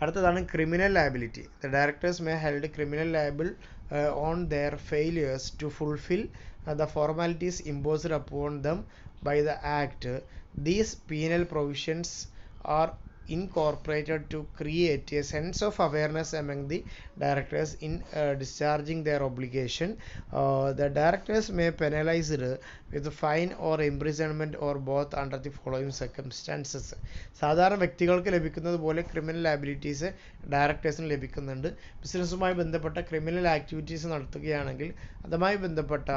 അടുത്തതാണ് criminal liability. The directors may held criminal liable on their failures to fulfil the formalities imposed upon them by the act. These penal provisions are incorporated to create a sense of awareness among the directors in discharging their obligation. The directors may be penalized with fine or imprisonment or both under the following circumstances. സാധാരണ വ്യക്തികൾക്ക് ലഭിക്കുന്നത് പോലെ criminal liabilities ഡയറക്ടേഴ്സിന് ലഭിക്കുന്നുണ്ട്. ബിസിനസ്സുമായി ബന്ധപ്പെട്ട criminal activities നടത്തുകയാണെങ്കിൽ അതുമായി ബന്ധപ്പെട്ട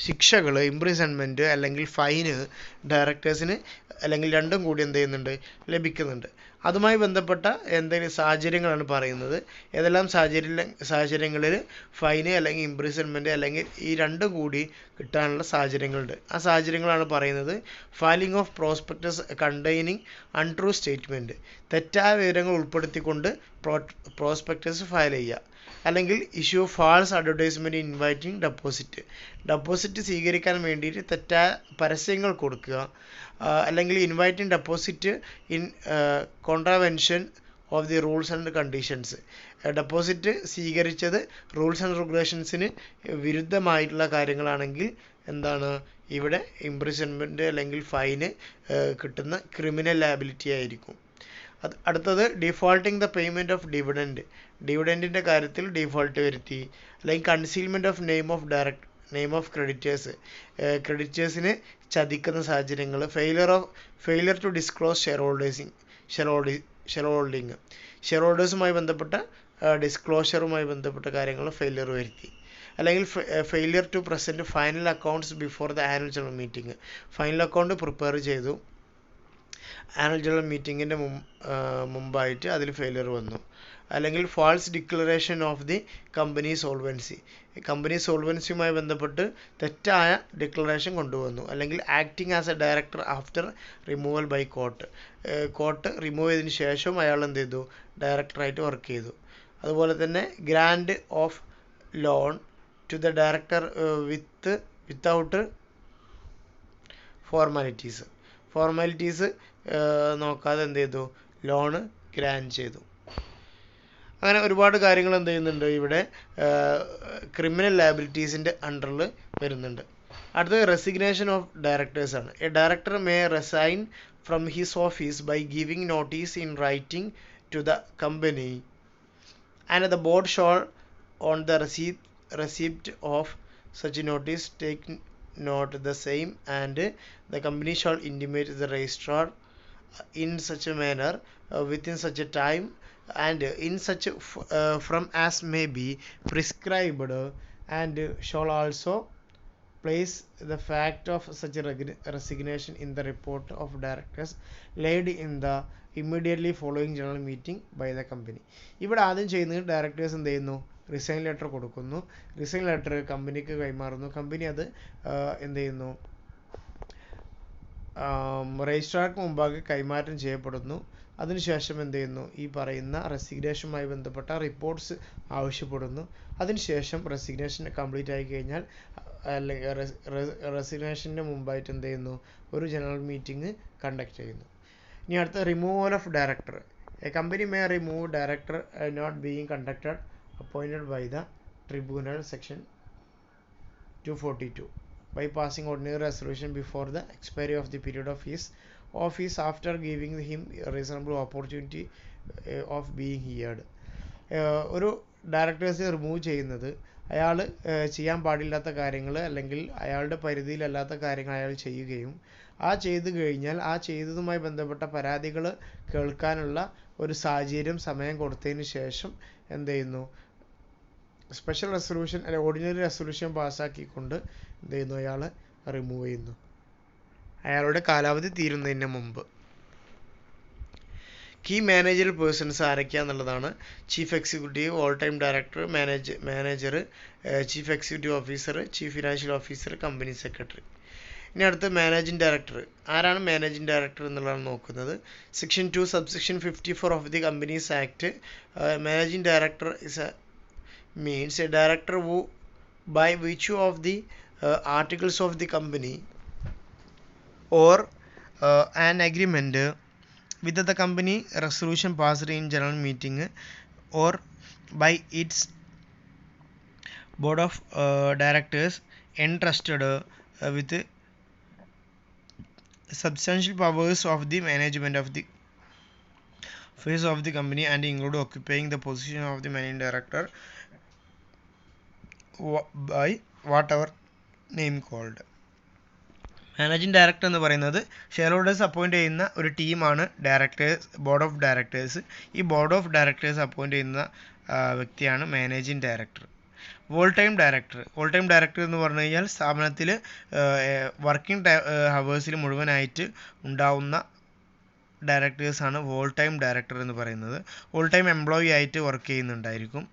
ശിക്ഷകൾ, ഇംപ്രിസൺമെൻറ്റ് അല്ലെങ്കിൽ ഫൈന് ഡയറക്ടേഴ്സിന് അല്ലെങ്കിൽ രണ്ടും കൂടി എന്ത് ചെയ്യുന്നുണ്ട്? ലഭിക്കുന്നുണ്ട്. അതുമായി ബന്ധപ്പെട്ട എന്തെങ്കിലും സാഹചര്യങ്ങളാണ് പറയുന്നത്. ഏതെല്ലാം സാഹചര്യങ്ങളിൽ ഫൈന് അല്ലെങ്കിൽ ഇംപ്രിസൺമെൻറ്റ് അല്ലെങ്കിൽ ഈ രണ്ടും കൂടി കിട്ടാനുള്ള സാഹചര്യങ്ങളുണ്ട്. ആ സാഹചര്യങ്ങളാണ് പറയുന്നത്. Filing of prospectus containing untrue statement, തെറ്റായ വിവരങ്ങൾ ഉൾപ്പെടുത്തിക്കൊണ്ട് പ്രോസ്പെക്ടസ് ഫയൽ ചെയ്യുക. അല്ലെങ്കിൽ issue false advertisement inviting deposit സ്വീകരിക്കാൻ വേണ്ടിയിട്ട് തെറ്റായ പരസ്യങ്ങൾ കൊടുക്കുക. അല്ലെങ്കിൽ inviting deposit in contravention of the rules and conditions. Deposit സ്വീകരിച്ചത് റൂൾസ് ആൻഡ് റെഗുലേഷൻസിന് വിരുദ്ധമായിട്ടുള്ള കാര്യങ്ങളാണെങ്കിൽ എന്താണ്? ഇവിടെ ഇംപ്രിസൺമെൻറ്റ് അല്ലെങ്കിൽ ഫൈന് കിട്ടുന്ന ക്രിമിനൽ ലയബിലിറ്റി ആയിരിക്കും. അടുത്തത് ഡിഫോൾട്ടിംഗ് ദ പേയ്മെൻറ്റ് ഓഫ് ഡിവിഡൻറ്റിൻ്റെ കാര്യത്തിൽ ഡിഫോൾട്ട് വരുത്തി. അല്ലെങ്കിൽ കൺസീൽമെൻറ്റ് ഓഫ് നെയിം ഓഫ് ക്രെഡിറ്റേഴ്സിനെ ചതിക്കുന്ന സാഹചര്യങ്ങൾ. ഫെയിലിയർ ടു ഡിസ്ക്ലോസ് ഷെയർ ഹോൾഡേഴ്സുമായി ബന്ധപ്പെട്ട ഡിസ്ക്ലോഷറുമായി ബന്ധപ്പെട്ട കാര്യങ്ങൾ ഫെയിലിയർ വരുത്തി. അല്ലെങ്കിൽ failure to present final accounts before the annual general meeting. Final account prepare ചെയ്തു, ആനുവൽ ജനറൽ മീറ്റിങ്ങിൻ്റെ മുമ്പായിട്ട് അതിൽ ഫെയിലിയർ വന്നു. അല്ലെങ്കിൽ false declaration of the company സോൾവൻസിയുമായി ബന്ധപ്പെട്ട് തെറ്റായ ഡിക്ലറേഷൻ കൊണ്ടുവന്നു. അല്ലെങ്കിൽ acting as a director after removal by court remove ചെയ്തതിന് ശേഷം അയാൾ എന്ത് ചെയ്തു? ഡയറക്ടറായിട്ട് വർക്ക് ചെയ്തു. അതുപോലെ തന്നെ grant of loan to the director without formalities നോക്കാതെ എന്ത് ചെയ്തു, ലോണ് ഗ്രാൻഡ് ചെയ്തു. അങ്ങനെ ഒരുപാട് കാര്യങ്ങൾ എന്ത് ചെയ്യുന്നുണ്ട് ഇവിടെ ക്രിമിനൽ ലയബിലിറ്റീസിൻ്റെ അണ്ടറിൽ വരുന്നുണ്ട്. അടുത്തത് റെസിഗ്നേഷൻ ഓഫ് ഡയറക്ടേഴ്സ് ആണ്. A director may resign from his office by giving notice in writing to the company and the board shall on the receipt of such notice take note the same, and the company shall intimate the registrar in such a manner within such a time and in such from as may be prescribed, and shall also place the fact of such a resignation in the report of directors laid in the immediately following general meeting by the company. ഇവിടെ ആദ്യം ചെയ്യുന്നത് directors എന്ത് ചെയ്യുന്നു, resign letter കൊടുക്കുന്നു. Resign letter കമ്പനിക്ക് കൈമാറുന്നു. Company അത് എന്ത് ചെയ്യുന്നു, രജിസ്ട്രാർക്ക് മുമ്പാകെ കൈമാറ്റം ചെയ്യപ്പെടുന്നു. അതിനുശേഷം എന്ത് ചെയ്യുന്നു, ഈ പറയുന്ന റെസിഗ്നേഷനുമായി ബന്ധപ്പെട്ട റിപ്പോർട്ട്സ് ആവശ്യപ്പെടുന്നു. അതിനുശേഷം റെസിഗ്നേഷൻ കംപ്ലീറ്റ് ആയി കഴിഞ്ഞാൽ അല്ലെങ്കിൽ റെസിഗ്നേഷന് മുമ്പായിട്ട് എന്ത് ചെയ്യുന്നു, ഒരു ജനറൽ മീറ്റിംഗ് കണ്ടക്ട് ചെയ്യുന്നു. ഇനി അടുത്ത removal of director. A company may remove director not being conducted appointed by the tribunal section 242 by passing ordinary resolution before the expiry of the period of his office after giving him a reasonable opportunity of being heard. ഒരു directors remove ചെയ്യുന്നത് അയാൾ ചെയ്യാൻ പാടില്ലാത്ത കാര്യങ്ങൾ അല്ലെങ്കിൽ അയാളുടെ പരിധിയിലല്ലാത്ത കാര്യങ്ങൾ അയാൾ ചെയ്യുകയും ആ ചെയ്തു കഴിഞ്ഞാൽ ആ ചെയ്തതുമായി ബന്ധപ്പെട്ട പരാതികൾ കേൾക്കാനുള്ള ഒരു സാഹചര്യം സമയം കൊടുത്തതിന് ശേഷം എന്ത് ചെയ്യുന്നു, സ്പെഷ്യൽ റെസൊല്യൂഷൻ അല്ലെങ്കിൽ ഓർഡിനറി റെസൊല്യൂഷൻ പാസ്സാക്കിക്കൊണ്ട് എന്ത് ചെയ്യുന്നു, അയാൾ റിമൂവ് ചെയ്യുന്നു അയാളുടെ കാലാവധി തീരുന്നതിന് മുമ്പ്. കീ മാനേജറൽ പേഴ്സൺസ് ആരൊക്കെയാണെന്നുള്ളതാണ്. Chief executive, whole time director, manager, chief executive officer, chief financial officer, company secretary. ഇനി അടുത്ത് മാനേജിംഗ് ഡയറക്ടർ. ആരാണ് മാനേജിംഗ് ഡയറക്ടർ എന്നുള്ളതാണ് നോക്കുന്നത്. Section 2 subsection 54 of the companies act. Managing director is means a director who by virtue of the articles of the company or an agreement with the company resolution passed in general meeting or by its board of directors entrusted with substantial powers of the management of the affairs of the company and include occupying the position of the managing director by whatever name called. Managing director എന്ന് പറയുന്നത് share holders appoint ചെയ്യുന്ന ഒരു ടീമാണ് board of directors. ഈ board of directors appoint ചെയ്യുന്ന വ്യക്തിയാണ് managing director. All time director എന്ന് പറഞ്ഞു കഴിഞ്ഞാൽ സ്ഥാപനത്തിൽ വർക്കിംഗ് ഹവേഴ്സിൽ മുഴുവനായിട്ട് ഉണ്ടാവുന്ന ഡയറക്ടേഴ്സാണ് ഓൾ ടൈം ഡയറക്ടർ എന്ന് പറയുന്നത്. ഓൾ ടൈം എംപ്ലോയി ആയിട്ട് വർക്ക് ചെയ്യുന്നുണ്ടായിരിക്കും.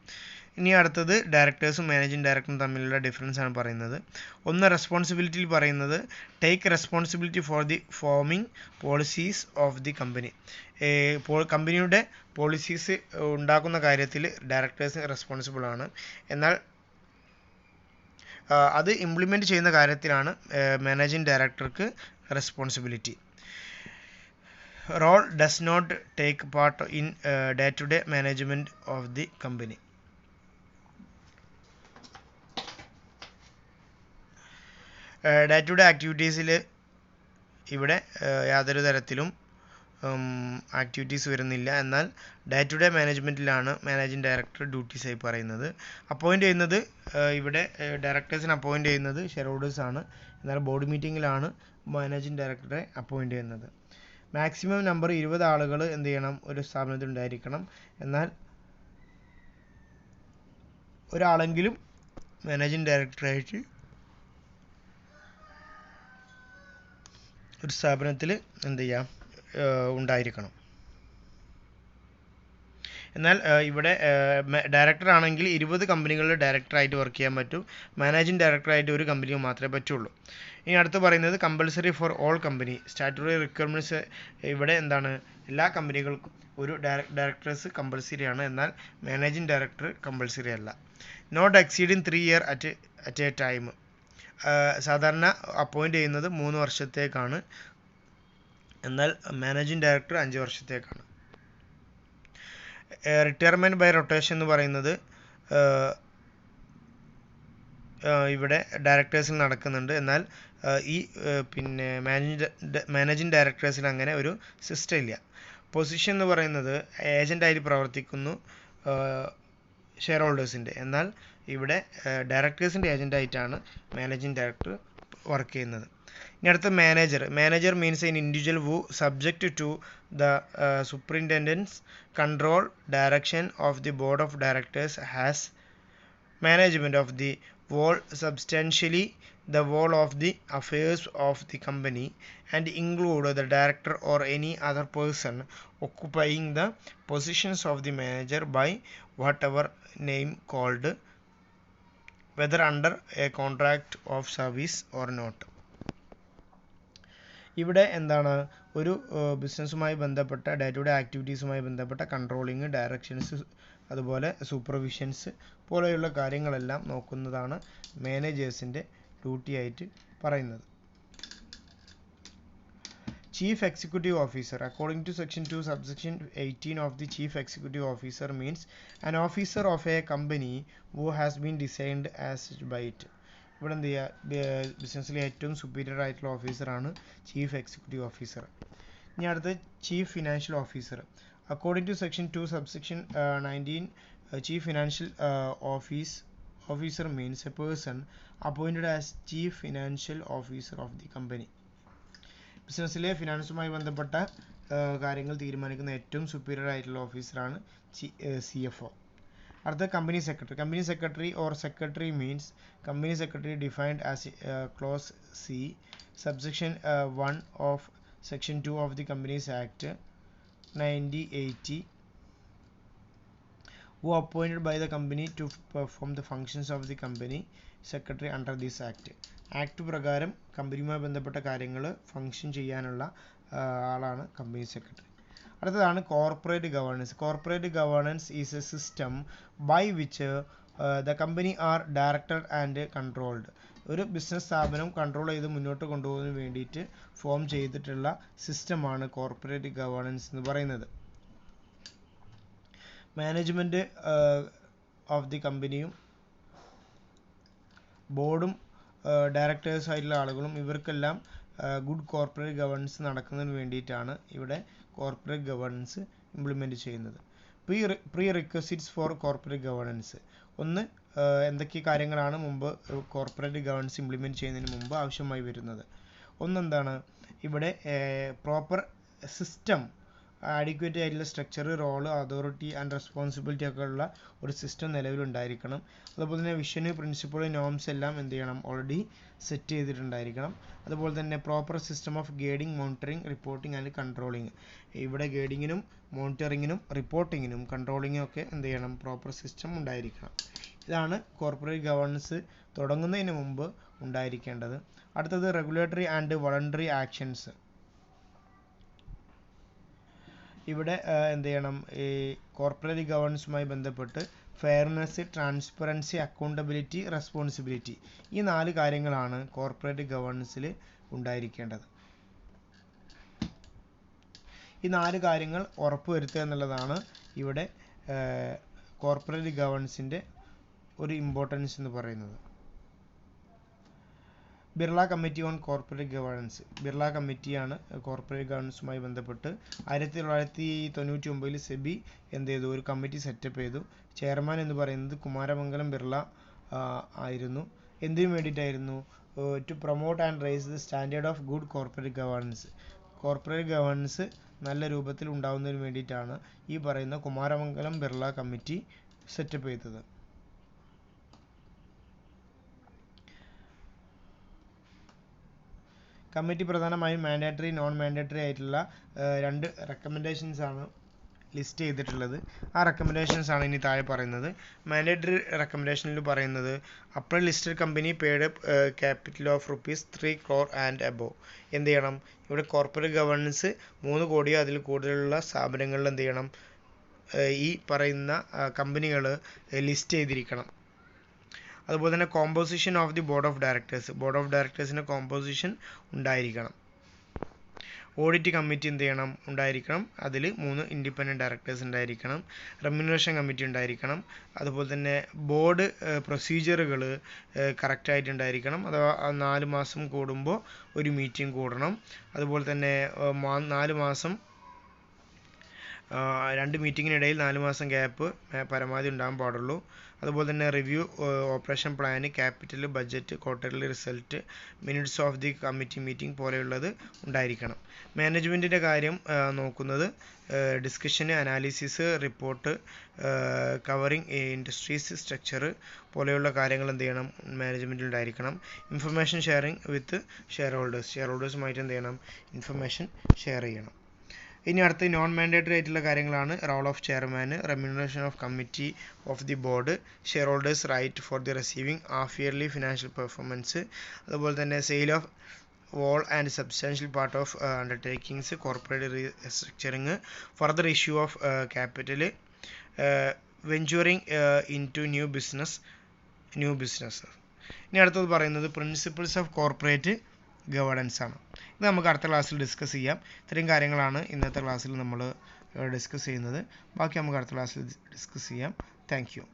ഇനി അടുത്തത് ഡയറക്ടേഴ്സും മാനേജിംഗ് ഡയറക്ടറും തമ്മിലുള്ള ഡിഫറൻസ് ആണ് പറയുന്നത്. ഒന്ന് റെസ്പോൺസിബിലിറ്റിയിൽ പറയുന്നത് take responsibility for the forming policies of the company. കമ്പനിയുടെ പോളിസീസ് ഉണ്ടാക്കുന്ന കാര്യത്തിൽ ഡയറക്ടേഴ്സ് റെസ്പോൺസിബിൾ ആണ്. എന്നാൽ അത് ഇംപ്ലിമെൻറ്റ് ചെയ്യുന്ന കാര്യത്തിലാണ് മാനേജിംഗ് ഡയറക്ടർക്ക് responsibility. Role does not take part in day to day management of the company. Day to day ആക്ടിവിറ്റീസിൽ ഇവിടെ യാതൊരു തരത്തിലും ആക്ടിവിറ്റീസ് വരുന്നില്ല. എന്നാൽ ഡേ ടു ഡേ മാനേജ്മെൻറ്റിലാണ് മാനേജിംഗ് ഡയറക്ടർ ഡ്യൂട്ടീസായി പറയുന്നത്. അപ്പോയിൻ്റ് ചെയ്യുന്നത് ഇവിടെ ഡയറക്ടേഴ്സിനെ അപ്പോയിൻ്റ് ചെയ്യുന്നത് ഷെയർ ഹോൾഡേഴ്സാണ്. എന്നാൽ ബോർഡ് മീറ്റിങ്ങിലാണ് മാനേജിംഗ് ഡയറക്ടറെ അപ്പോയിൻ്റ് ചെയ്യുന്നത്. മാക്സിമം നമ്പർ 20 ആളുകൾ എന്ത് ചെയ്യണം, ഒരു സ്ഥാപനത്തിൽ ഉണ്ടായിരിക്കണം. എന്നാൽ ഒരാളെങ്കിലും മാനേജിംഗ് ഡയറക്ടറായിട്ട് ഒരു സ്ഥാപനത്തിൽ എന്ത് ചെയ്യാം, ഉണ്ടായിരിക്കണം. എന്നാൽ ഇവിടെ ഡയറക്ടർ ആണെങ്കിൽ 20 കമ്പനികളിൽ ഡയറക്ടറായിട്ട് വർക്ക് ചെയ്യാൻ പറ്റും. മാനേജിംഗ് ഡയറക്ടറായിട്ട് ഒരു കമ്പനിക്ക് മാത്രമേ പറ്റുള്ളൂ. ഇനി അടുത്ത് പറയുന്നത് compulsory for all company statutory requirements. ഇവിടെ എന്താണ്, എല്ലാ കമ്പനികൾക്കും ഒരു ഡയറക്ടേഴ്സ് കമ്പൽസറി ആണ്, എന്നാൽ മാനേജിംഗ് ഡയറക്ടർ കമ്പൽസറി അല്ല. Not exceeding 3 year at a time. സാധാരണ അപ്പോയിൻറ്റ് ചെയ്യുന്നത് 3 വർഷത്തേക്കാണ്, എന്നാൽ മാനേജിംഗ് ഡയറക്ടർ 5 വർഷത്തേക്കാണ്. റിട്ടയർമെൻറ്റ് ബൈ റൊട്ടേഷൻ എന്ന് പറയുന്നത് ഇവിടെ ഡയറക്ടേഴ്സിൽ നടക്കുന്നുണ്ട്, എന്നാൽ ഈ പിന്നെ മാനേജിംഗ് ഡയറക്ടേഴ്സിൽ അങ്ങനെ ഒരു സിസ്റ്റം ഇല്ല. പൊസിഷൻ എന്ന് പറയുന്നത് ഏജൻ്റായിട്ട് പ്രവർത്തിക്കുന്നു ഷെയർ ഹോൾഡേഴ്സിൻ്റെ, എന്നാൽ ഇവിടെ ഡയറക്ടേഴ്സിൻ്റെ ഏജൻ്റായിട്ടാണ് മാനേജിംഗ് ഡയറക്ടർ വർക്ക് ചെയ്യുന്നത്. ഇനി അടുത്ത manager means an individual who subject to the superintendence control direction of the board of directors has management of the whole substantially the whole of the affairs of the company and include the director or any other person occupying the positions of the manager by whatever name called, whether under a contract of service or not. ഇവിടെ എന്താണ്, ഒരു ബിസിനസ്സുമായി ബന്ധപ്പെട്ട day to day ആക്ടിവിറ്റീസുമായി ബന്ധപ്പെട്ട controlling, directions, അതുപോലെ സൂപ്പർവിഷൻസ് പോലെയുള്ള കാര്യങ്ങളെല്ലാം നോക്കുന്നതാണ് മാനേജേഴ്സിൻ്റെ duty ആയിട്ട് പറയുന്നത്. Chief Executive Officer. According to Section 2, Subsection 18 of the Chief Executive Officer means an officer of a company who has been designed as by it. ഇവിടെ എന്ത് ചെയ്യുക, ബിസിനസ്സിലെ ഏറ്റവും സുപ്പീരിയർ ആയിട്ടുള്ള ഓഫീസറാണ് ചീഫ് എക്സിക്യൂട്ടീവ് ഓഫീസർ. ഇനി അടുത്ത് chief financial officer. According to section 2 subsection 19, chief financial officer means a person appointed as chief financial officer of the company. ബിസിനസ്സിലെ ഫിനാൻസുമായി ബന്ധപ്പെട്ട കാര്യങ്ങൾ തീരുമാനിക്കുന്ന ഏറ്റവും സുപ്പീരിയർ ആയിട്ടുള്ള ഓഫീസറാണ് CFO. അടുത്ത company secretary. Company secretary or secretary means company secretary defined as clause C subsection 1 of section 2 of the companies act 1980, who appointed by the company to perform the functions of the company secretary under this act. Act പ്രകാരം കമ്പനിയുമായി ബന്ധപ്പെട്ട കാര്യങ്ങൾ function ചെയ്യാനുള്ള ആളാണ് company secretary. അടുത്തതാണ് corporate governance. Corporate governance is a system by which the company are directed and controlled. ഒരു business സ്ഥാപനം control ചെയ്ത് മുന്നോട്ട് കൊണ്ടുപോകുന്നതിന് വേണ്ടിയിട്ട് ഫോം ചെയ്തിട്ടുള്ള സിസ്റ്റമാണ് കോർപ്പറേറ്റ് ഗവേണൻസ് എന്ന് പറയുന്നത്. മാനേജ്മെൻറ്റ് ഓഫ് ദി കമ്പനിയും ബോർഡും ഡയറക്ടേഴ്സ് ആയിട്ടുള്ള ആളുകളും ഇവർക്കെല്ലാം ഗുഡ് കോർപ്പറേറ്റ് ഗവേണൻസ് നടക്കുന്നതിന് വേണ്ടിയിട്ടാണ് ഇവിടെ കോർപ്പറേറ്റ് ഗവേണൻസ് ഇംപ്ലിമെൻറ്റ് ചെയ്യുന്നത്. Pre requisites four corporate governance. ഒന്ന്, എന്തൊക്കെ കാര്യങ്ങളാണ് മുമ്പ് കോർപ്പറേറ്റ് ഗവേണൻസ് ഇംപ്ലിമെൻറ്റ് ചെയ്യുന്നതിന് മുമ്പ് ആവശ്യമായി വരുന്നത്. ഒന്നെന്താണ്, ഇവിടെ പ്രോപ്പർ സിസ്റ്റം, ആഡിക്വേറ്റ് ആയിട്ടുള്ള structure, role, authority and responsibility ഒക്കെ ഉള്ള ഒരു സിസ്റ്റം നിലവിലുണ്ടായിരിക്കണം. അതുപോലെ തന്നെ വിഷന്, പ്രിൻസിപ്പിൾ, നോംസ് എല്ലാം എന്ത് ചെയ്യണം, ഓൾറെഡി സെറ്റ് ചെയ്തിട്ടുണ്ടായിരിക്കണം. അതുപോലെ തന്നെ proper system of guiding, monitoring, reporting and controlling. ഇവിടെ ഗൈഡിങ്ങിനും മോണിറ്ററിങ്ങിനും റിപ്പോർട്ടിങ്ങിനും കൺട്രോളിങ്ങും ഒക്കെ എന്ത് ചെയ്യണം, പ്രോപ്പർ സിസ്റ്റം ഉണ്ടായിരിക്കണം. ഇതാണ് കോർപ്പറേറ്റ് ഗവേണൻസ് തുടങ്ങുന്നതിന് മുമ്പ് ഉണ്ടായിരിക്കേണ്ടത്. അടുത്തത് റെഗുലേറ്ററി ആൻഡ് വോളണ്ടറി ആക്ഷൻസ്. ഇവിടെ എന്ത് ചെയ്യണം, ഈ കോർപ്പറേറ്റ് ഗവേണൻസുമായി ബന്ധപ്പെട്ട് ഫെയർനെസ്, ട്രാൻസ്പെറൻസി, അക്കൗണ്ടബിലിറ്റി, റെസ്പോൺസിബിലിറ്റി, ഈ 4 കാര്യങ്ങളാണ് കോർപ്പറേറ്റ് ഗവേണൻസിൽ ഉണ്ടായിരിക്കേണ്ടത്. ഈ 4 കാര്യങ്ങൾ ഉറപ്പുവരുത്തുക എന്നുള്ളതാണ് ഇവിടെ കോർപ്പറേറ്റ് ഗവേണൻസിൻ്റെ ഒരു ഇമ്പോർട്ടൻസ് എന്ന് പറയുന്നത്. Birla committee on corporate governance. Birla കമ്മിറ്റിയാണ് കോർപ്പറേറ്റ് ഗവേണൻസുമായി ബന്ധപ്പെട്ട് 1999 സെബി എന്ത് ചെയ്തു, ഒരു കമ്മിറ്റി സെറ്റപ്പ് ചെയ്തു. ചെയർമാൻ എന്ന് പറയുന്നത് കുമാരമംഗലം ബിർള ആയിരുന്നു. എന്തിനു വേണ്ടിയിട്ടായിരുന്നു, to promote and raise the standard of good corporate governance. Corporate governance നല്ല രൂപത്തിൽ ഉണ്ടാകുന്നതിന് വേണ്ടിയിട്ടാണ് ഈ പറയുന്ന കുമാരമംഗലം ബിർള കമ്മിറ്റി സെറ്റപ്പ് ചെയ്തത്. കമ്മിറ്റി പ്രധാനമായും മാൻഡേറ്ററി, നോൺ മാൻഡേറ്ററി ആയിട്ടുള്ള 2 റെക്കമെൻഡേഷൻസ് ആണ് ലിസ്റ്റ് ചെയ്തിട്ടുള്ളത്. ആ റെക്കമെൻഡേഷൻസ് ആണ് ഇനി താഴെ പറയുന്നത്. മാൻഡേറ്ററി റെക്കമെൻഡേഷനിൽ പറയുന്നത് upper listed company paid capital of ₹3 crore and above. എന്ത് ചെയ്യണം? ഇവിടെ കോർപ്പറേറ്റ് ഗവേണൻസ് 3 കോടിയോ അതിൽ കൂടുതലുള്ള സ്ഥാപനങ്ങളിൽ എന്ത് ചെയ്യണം? ഈ പറയുന്ന കമ്പനികൾ ലിസ്റ്റ് ചെയ്തിരിക്കണം. അതുപോലെ തന്നെ composition of the board of ഡയറക്ടേഴ്സിൻ്റെ കോമ്പോസിഷൻ ഉണ്ടായിരിക്കണം. ഓഡിറ്റ് കമ്മിറ്റി എന്ത് ചെയ്യണം? ഉണ്ടായിരിക്കണം. അതിൽ 3 ഇൻഡിപെൻഡൻറ്റ് ഡയറക്ടേഴ്സ് ഉണ്ടായിരിക്കണം. റെമ്യൂണറേഷൻ കമ്മിറ്റി ഉണ്ടായിരിക്കണം. അതുപോലെ തന്നെ ബോർഡ് പ്രൊസീജിയറുകൾ കറക്റ്റായിട്ടുണ്ടായിരിക്കണം. അഥവാ 4 മാസം കൂടുമ്പോൾ ഒരു മീറ്റിംഗ് കൂടണം. അതുപോലെ തന്നെ 4 മാസം 2 മീറ്റിങ്ങിനിടയിൽ 4 മാസം ഗ്യാപ്പ് പരമാവധി ഉണ്ടാകാൻ പാടുള്ളൂ. അതുപോലെ തന്നെ review operation plan, capital, budget, quarterly result, minutes of the committee meeting പോലെയുള്ളത് ഉണ്ടായിരിക്കണം. മാനേജ്മെൻറ്റിൻ്റെ കാര്യം നോക്കുന്നത് discussion, analysis, report, covering industries, structure പോലെയുള്ള കാര്യങ്ങൾ എന്ത് ചെയ്യണം? മാനേജ്മെൻറ്റിൽ ഉണ്ടായിരിക്കണം. ഇൻഫർമേഷൻ ഷെയറിങ് വിത്ത് ഷെയർഹോൾഡേഴ്സുമായിട്ട് എന്ത് ചെയ്യണം? ഇൻഫർമേഷൻ ഷെയർ ചെയ്യണം. ഇനി അടുത്ത നോൺ മാൻഡേറ്ററി ആയിട്ടുള്ള കാര്യങ്ങളാണ് role of chairman, remuneration of committee of the board, shareholders right for the receiving half yearly financial performance, അതുപോലെ തന്നെ sale of all and substantial part of undertakings, corporate restructuring, further issue of capital, venturing into new business. ഇനി അടുത്തത് പറയുന്നത് principles of corporate governance ആണ്. ഇത് നമുക്ക് അടുത്ത ക്ലാസ്സിൽ ഡിസ്കസ് ചെയ്യാം. ഇത്രയും കാര്യങ്ങളാണ് ഇന്നത്തെ ക്ലാസ്സിൽ നമ്മൾ ഡിസ്കസ് ചെയ്യുന്നത്. ബാക്കി നമുക്ക് അടുത്ത ക്ലാസ്സിൽ ഡിസ്കസ് ചെയ്യാം. Thank you.